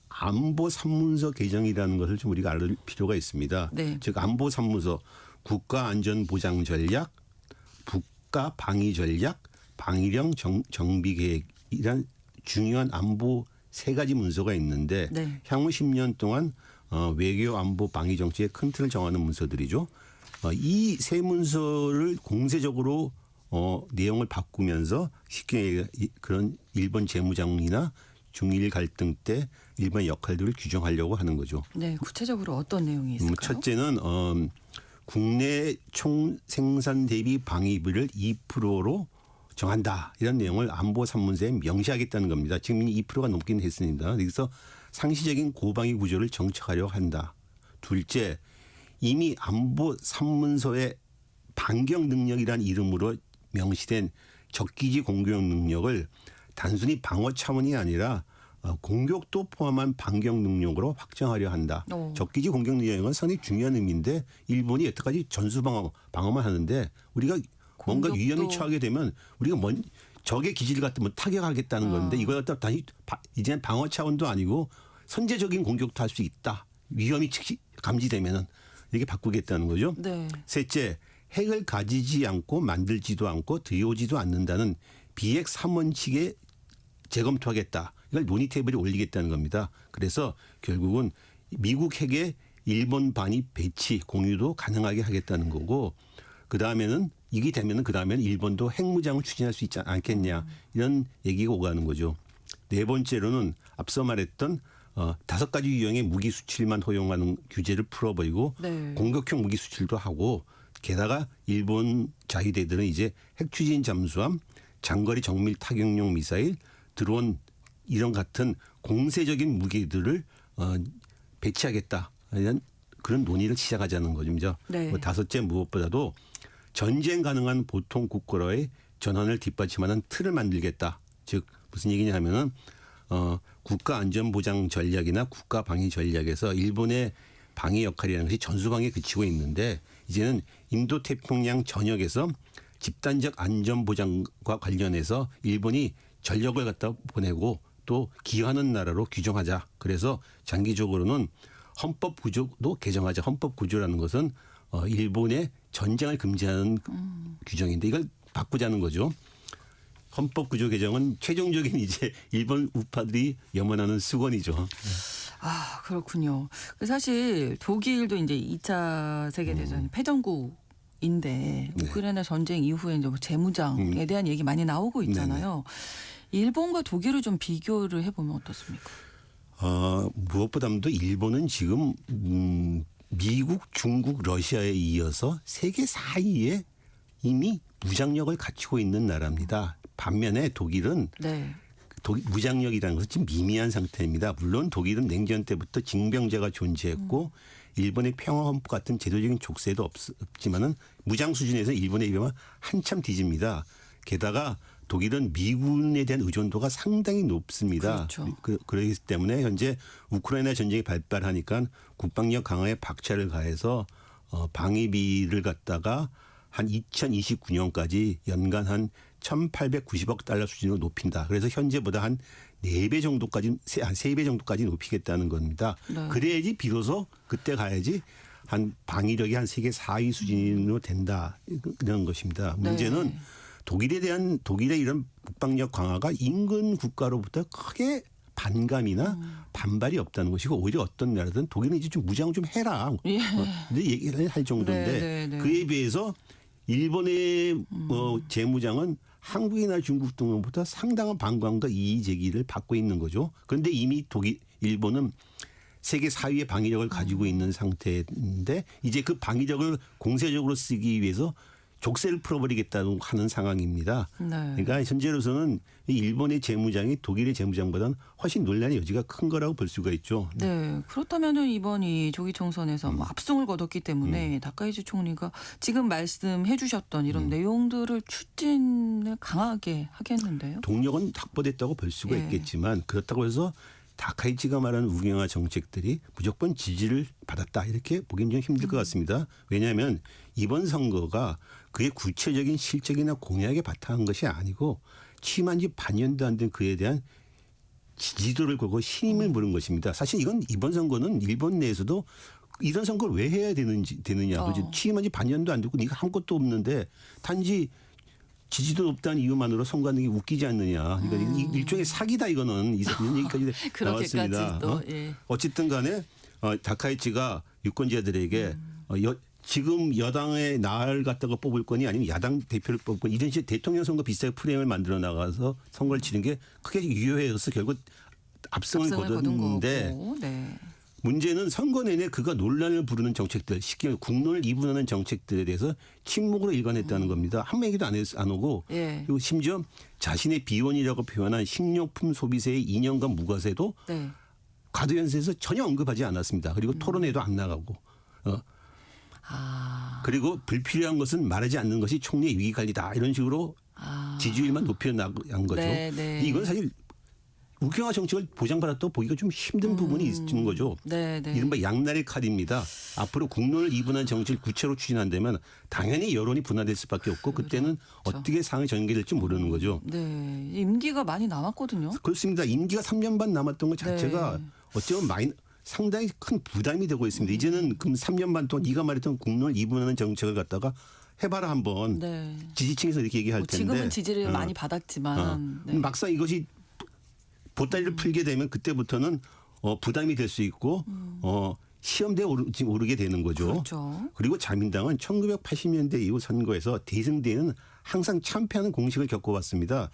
안보 산문서 개정이라는 것을 좀 우리가 알 필요가 있습니다. 네. 즉 안보 산문서, 국가 안전 보장 전략, 국가 방위 전략, 방위령 정비 계획이란 중요한 안보 세 가지 문서가 있는데 네. 향후 10년 동안 외교 안보 방위 정책의 큰 틀을 정하는 문서들이죠. 이 세 문서를 공세적으로 내용을 바꾸면서 쉽게 그런 일본 재무장이나 중일 갈등 때 일본의 역할들을 규정하려고 하는 거죠. 네, 구체적으로 어떤 내용이 있을까요? 첫째는 국내 총 생산 대비 방위비를 2%로 정한다. 이런 내용을 안보 산문서에 명시하겠다는 겁니다. 지금 2%가 넘긴 했습니다. 그래서 상시적인 고방위 구조를 정착하려고 한다. 둘째, 이미 안보 산문서에 반경 능력이라는 이름으로 명시된 적기지 공격 능력을 단순히 방어 차원이 아니라 공격도 포함한 반경 능력으로 확정하려 한다. 적기지 공격 능력은 상당히 중요한 의미인데 일본이 여태까지 전수 방어만 하는데 우리가 뭔가 위험에 처하게 되면 우리가 적의 기지를 갖다 타격하겠다는 건데 이걸 갖다 다시 이제는 방어 차원도 아니고 선제적인 공격도 할 수 있다. 위험이 즉시 감지되면은 이렇게 바꾸겠다는 거죠. 네. 셋째, 핵을 가지지 않고 만들지도 않고 들여오지도 않는다는 비핵 3원칙에 재검토하겠다. 이걸 논의 테이블에 올리겠다는 겁니다. 그래서 결국은 미국 핵의 일본 반입 배치 공유도 가능하게 하겠다는 거고 그다음에는 이게 되면은 그다음에는 일본도 핵무장을 추진할 수 있지 않겠냐 이런 얘기가 오가는 거죠. 네 번째로는 앞서 말했던 5가지 유형의 무기 수출만 허용하는 규제를 풀어버리고 네. 공격형 무기 수출도 하고 게다가 일본 자위대들은 이제 핵 추진 잠수함, 장거리 정밀 타격용 미사일, 드론 이런 같은 공세적인 무기들을 배치하겠다. 이런 그런 논의를 시작하자는 거죠. 네. 다섯째 무엇보다도 전쟁 가능한 보통 국가로의 전환을 뒷받침하는 틀을 만들겠다. 즉 무슨 얘기냐 하면은 국가 안전 보장 전략이나 국가 방위 전략에서 일본의 방위 역할이라는 것이 전수방위에 그치고 있는데 이제는 인도 태평양 전역에서 집단적 안전 보장과 관련해서 일본이 전력을 갖다 보내고 또 기여하는 나라로 규정하자. 그래서 장기적으로는 헌법 구조도 개정하자. 헌법 구조라는 것은 일본의 전쟁을 금지하는 규정인데 이걸 바꾸자는 거죠. 헌법 구조 개정은 최종적인 이제 일본 우파들이 염원하는 수건이죠. 아, 그렇군요. 사실 독일도 이제 2차 세계대전 패전국인데 우크라이나 전쟁 이후에 이제 뭐 재무장에 대한 얘기 많이 나오고 있잖아요. 일본과 독일을 좀 비교를 해보면 어떻습니까? 무엇보다도 일본은 지금 미국, 중국, 러시아에 이어서 세계 4위에 이미 무장력을 갖추고 있는 나라입니다. 반면에 독일은 무장력이라는 것은 지금 미미한 상태입니다. 물론 독일은 냉전 때부터 징병제가 존재했고 일본의 평화헌법 같은 제도적인 족쇄도 없지만은 무장 수준에서 일본에 비하면 한참 뒤집니다. 게다가 독일은 미군에 대한 의존도가 상당히 높습니다. 그렇죠. 그렇기 때문에 현재 우크라이나 전쟁이 발발하니까 국방력 강화에 박차를 가해서 방위비를 갖다가 한 2029년까지 연간 한 1,890억 달러 수준으로 높인다. 그래서 현재보다 한 4배 정도까지, 한 3배 정도까지 높이겠다는 겁니다. 네. 그래야지 비로소 그때 가야지 한 방위력이 한 세계 4위 수준으로 된다. 이런 것입니다. 문제는 네. 독일의 이런 국방력 강화가 인근 국가로부터 크게 반감이나 반발이 없다는 것이고 오히려 어떤 나라든 독일은 이제 좀 무장 좀 해라. 근데 얘기를 할 정도인데 그에 비해서 일본의 재무장은 한국이나 중국 등보다 상당한 반감과 이의 제기를 받고 있는 거죠. 그런데 이미 일본은 세계 4위의 방위력을 가지고 있는 상태인데 이제 그 방위력을 공세적으로 쓰기 위해서 족쇄를 풀어버리겠다고 하는 상황입니다. 네. 그러니까 현재로서는 이 일본의 재무장이 독일의 재무장보다는 훨씬 논란의 여지가 큰 거라고 볼 수가 있죠. 네, 그렇다면은 이번 이 조기 총선에서 뭐 압승을 거뒀기 때문에 다카이치 총리가 지금 말씀해주셨던 이런 내용들을 추진을 강하게 하겠는데요. 동력은 확보됐다고 볼 수가 예. 있겠지만 그렇다고 해서 다카이치가 말하는 우경화 정책들이 무조건 지지를 받았다 이렇게 보기는 좀 힘들 것 같습니다. 왜냐하면 이번 선거가 그의 구체적인 실적이나 공약에 바탕한 것이 아니고 취임한 지 반년도 안 된 그에 대한 지지도를 걸고 신임을 물은 것입니다. 사실 이건 이번 선거는 일본 내에서도 이런 선거를 왜 해야 되느냐. 취임한 지 반년도 안 됐고 네가 아무것도 없는데 단지 지지도 없다는 이유만으로 선거하는 게 웃기지 않느냐. 그러니까 일종의 사기다 이거는 이런 얘기까지 나왔습니다. 또, 예. 어쨌든 간에 다카이치가 유권자들에게 지금 여당의 나를 갖다가 뽑을 거니 아니면 야당 대표를 뽑을 거니 이런 식의 대통령 선거 비슷하게 프레임을 만들어 나가서 선거를 치는 게 크게 유효해서 결국 압승을 거뒀는데 거고. 네. 문제는 선거 내내 그가 논란을 부르는 정책들, 쉽게 말해 국론을 이분하는 정책들에 대해서 침묵으로 일관했다는 겁니다. 한 얘기도 안 오고 예. 그리고 심지어 자신의 비원이라고 표현한 식료품 소비세의 2년간 무과세도 네. 과도연세에서 전혀 언급하지 않았습니다. 그리고 토론회도 안 나가고 그리고 불필요한 것은 말하지 않는 것이 총리의 위기관리다 이런 식으로 지지율만 높여나간 거죠. 네, 네. 이건 사실 우경화 정책을 보장받았다고 보기가 좀 힘든 부분이 있는 거죠. 네, 네. 이른바 양날의 칼입니다. 앞으로 국론을 이분한 정책을 구체로 추진한다면 당연히 여론이 분화될 수밖에 없고 그때는 어떻게 상황이 전개될지 모르는 거죠. 네. 임기가 많이 남았거든요. 그렇습니다. 임기가 3년 반 남았던 것 자체가 네. 어쩌면 상당히 큰 부담이 되고 있습니다. 이제는 그럼 3년 반 동안 네가 말했던 국론을 이분하는 정책을 갖다가 해봐라 한번. 네. 지지층에서 이렇게 얘기할 뭐 텐데. 지금은 지지를 많이 받았지만 네. 막상 이것이 보따리를 풀게 되면 그때부터는 부담이 될 수 있고 시험대에 오르게 되는 거죠. 그렇죠. 그리고 자민당은 1980년대 이후 선거에서 대승대에는 항상 참패하는 공식을 겪어왔습니다.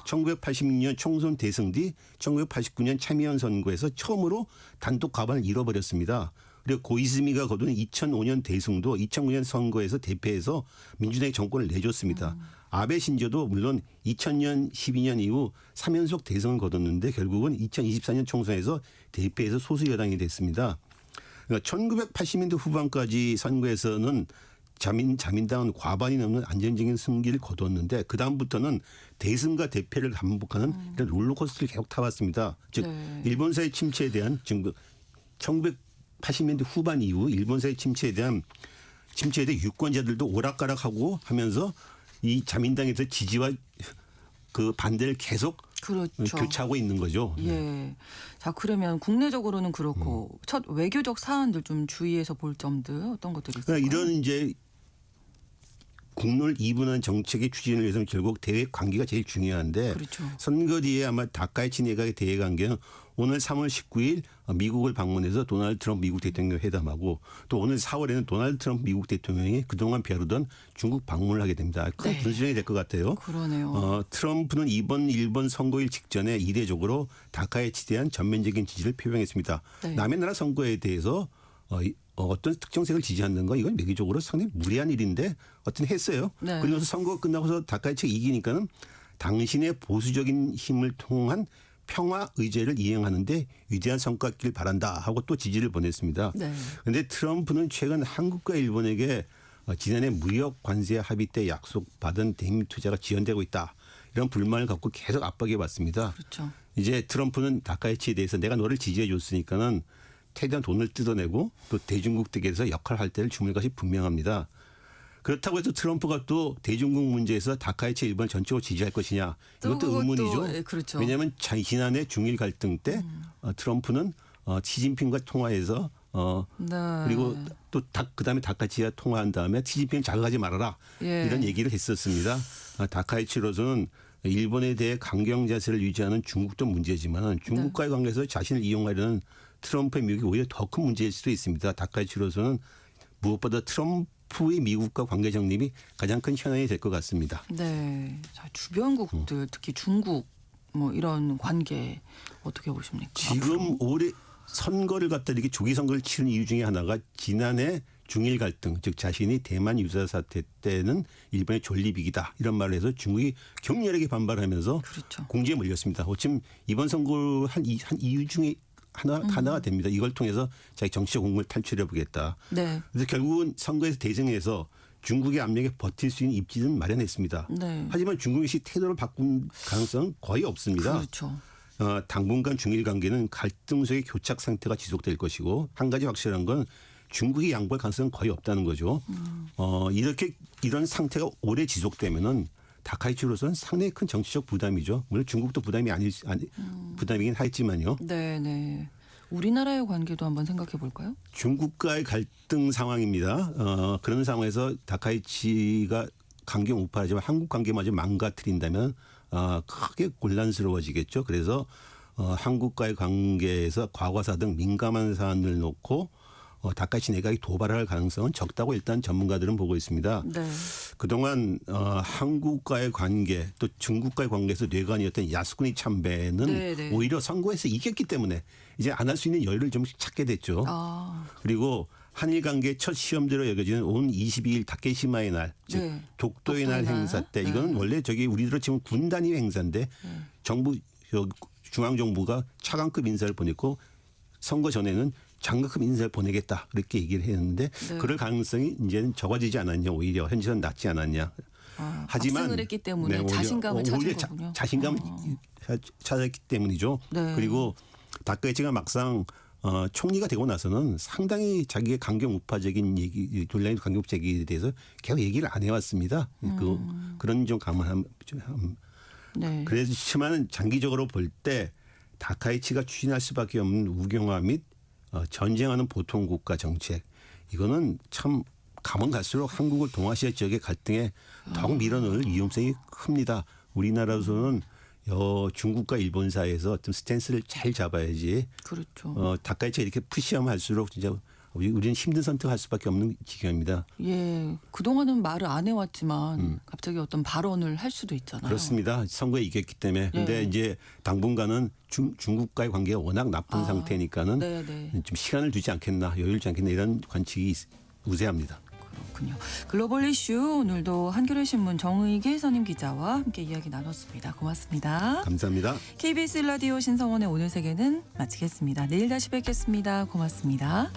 1986년 총선 대승 뒤 1989년 참의원 선거에서 처음으로 단독 과반을 잃어버렸습니다. 그리고 고이즈미가 거둔 2005년 대승도 2009년 선거에서 대패해서 민주당이 정권을 내줬습니다. 아베 신조도 물론 2000년 12년 이후 3연속 대승을 거뒀는데 결국은 2024년 총선에서 대패해서 소수 여당이 됐습니다. 그러니까 1980년대 후반까지 선거에서는 자민당은 과반이 넘는 안정적인 승기를 거뒀는데 그다음부터는 대승과 대패를 반복하는 이런 롤러코스터를 계속 타왔습니다. 즉 일본사의 침체에 대한 지금 1980년대 후반 이후 일본사의 침체에 대해 유권자들도 오락가락하고 하면서 이 자민당에서 지지와 그 반대를 계속 그렇죠. 교차하고 있는 거죠. 예. 자, 그러면 국내적으로는 그렇고 첫 외교적 사안들 좀 주의해서 볼 점들 어떤 것들이 있을까요? 그러니까 이런 이제 국론을 이분한 정책의 추진을 위해서는 결국 대외 관계가 제일 중요한데 그렇죠. 선거 뒤에 아마 다카이치 내각의 대외 관계는 오늘 3월 19일 미국을 방문해서 도널드 트럼프 미국 대통령 회담하고 또 오늘 4월에는 도널드 트럼프 미국 대통령이 그동안 벼르던 중국 방문을 하게 됩니다. 큰 분수령이 될 것 같아요. 그러네요. 트럼프는 이번 일본 선거일 직전에 이례적으로 다카이치에 대한 전면적인 지지를 표명했습니다. 네. 남의 나라 선거에 대해서 어떤 특정색을 지지하는 건 이건 외교적으로 상당히 무리한 일인데 어쨌든 했어요. 네. 그리고서 선거 끝나고서 다카이치가 이기니까는 당신의 보수적인 힘을 통한 평화 의제를 이행하는데 위대한 성과 있길 바란다 하고 또 지지를 보냈습니다. 그런데 네. 트럼프는 최근 한국과 일본에게 지난해 무역 관세 합의 때 약속받은 대미 투자가 지연되고 있다. 이런 불만을 갖고 계속 압박해 왔습니다. 그렇죠. 이제 트럼프는 다카이치에 대해서 내가 너를 지지해 줬으니까는 최대한 돈을 뜯어내고 또 대중국 측에서 역할을 할 때를 주물 것이 분명합니다. 그렇다고 해서 트럼프가 또 대중국 문제에서 다카이치 일본을 전적으로 지지할 것이냐 이것도 의문이죠. 예, 그렇죠. 왜냐하면 지난해 중일 갈등 때 트럼프는 시진핑과 통화해서 네. 그리고 또 그다음에 다카이치와 통화한 다음에 시진핑을 자극하지 말아라 예. 이런 얘기를 했었습니다. 다카이치로서는 일본에 대해 강경 자세를 유지하는 중국도 문제지만 중국과의 관계에서 자신을 이용하려는 트럼프의 미국이 오히려 더 큰 문제일 수도 있습니다. 다카이치로서는 무엇보다 트럼프의 미국과 관계 정립이 가장 큰 현안이 될 것 같습니다. 네. 자, 주변국들 특히 중국 뭐 이런 관계 어떻게 보십니까? 지금 올해 선거를 갖다 이렇게 조기 선거를 치른 이유 중에 하나가 지난해 중일 갈등, 즉 자신이 대만 유사 사태 때는 일본의 존립이기다 이런 말을 해서 중국이 격렬하게 반발하면서 그렇죠. 공지에 몰렸습니다. 어쩜 이번 선거 한 이유 중에 하나가 됩니다. 이걸 통해서 자기 정치적 공을 탈출해 보겠다. 네. 그래서 결국은 선거에서 대승해서 중국의 압력에 버틸 수 있는 입지는 마련했습니다. 네. 하지만 중국이 태도를 바꾼 가능성은 거의 없습니다. 그렇죠. 당분간 중일 관계는 갈등 속의 교착 상태가 지속될 것이고 한 가지 확실한 건 중국이 양보할 가능성은 거의 없다는 거죠. 이런 상태가 오래 지속되면은 다카이치로서는 상당히 큰 정치적 부담이죠. 물론 중국도 부담이긴 하겠지만요. 네, 네. 우리나라의 관계도 한번 생각해 볼까요? 중국과의 갈등 상황입니다. 그런 상황에서 다카이치가 강경 우파하지만 한국 관계마저 망가뜨린다면 크게 곤란스러워지겠죠. 그래서 한국과의 관계에서 과거사 등 민감한 사안을 놓고 다카이치 내각이 도발할 가능성은 적다고 일단 전문가들은 보고 있습니다. 네. 그동안 한국과의 관계 또 중국과의 관계에서 뇌관이었던 야스쿠니 참배는 네, 네. 오히려 선거에서 이겼기 때문에 이제 안 할 수 있는 여유를 좀 찾게 됐죠. 그리고 한일 관계 첫 시험대로 여겨지는 온 22일 다케시마의 날, 즉 네. 독도의 날 행사 때 이거는 원래 우리들로 치면 군 단위 행사인데 정부 중앙 정부가 차관급 인사를 보냈고 선거 전에는 장관급 인사를 보내겠다 이렇게 얘기를 했는데 네. 그럴 가능성이 이제는 적어지지 않았냐 오히려 현실은 낮지 않았냐. 하지만 압승을 했기 때문에 오히려 자신감을 찾은 거군요. 자신감을 찾았기 때문이죠. 네. 그리고 다카이치가 막상 총리가 되고 나서는 상당히 자기의 강경 우파적인 얘기, 논란의 강경 우파 얘기에 대해서 계속 얘기를 안 해왔습니다. 그런 좀 감안함. 네. 그렇지만 장기적으로 볼 때 다카이치가 추진할 수밖에 없는 우경화 및 전쟁하는 보통 국가 정책 이거는 참 가면 갈수록 한국을 동아시아 지역의 갈등에 더욱 밀어넣을 위험성이 큽니다. 우리나라로서는 중국과 일본 사이에서 어떤 스탠스를 잘 잡아야지. 그렇죠. 다카이치가 이렇게 푸시하면 할수록 진짜 우리는 힘든 선택할 수밖에 없는 지경입니다. 예, 그동안은 말을 안 해왔지만 갑자기 어떤 발언을 할 수도 있잖아요. 그렇습니다. 선거에 이겼기 때문에. 근데 이제 당분간은 중국과의 관계가 워낙 나쁜 상태니까는 네네. 좀 시간을 두지 않겠나, 여유를 두지 않겠나 이런 관측이 우세합니다. 그렇군요. 글로벌 이슈 오늘도 한겨레 신문 정의계 선임 기자와 함께 이야기 나눴습니다. 고맙습니다. 감사합니다. KBS 라디오 신성원의 오늘 세계는 마치겠습니다. 내일 다시 뵙겠습니다. 고맙습니다.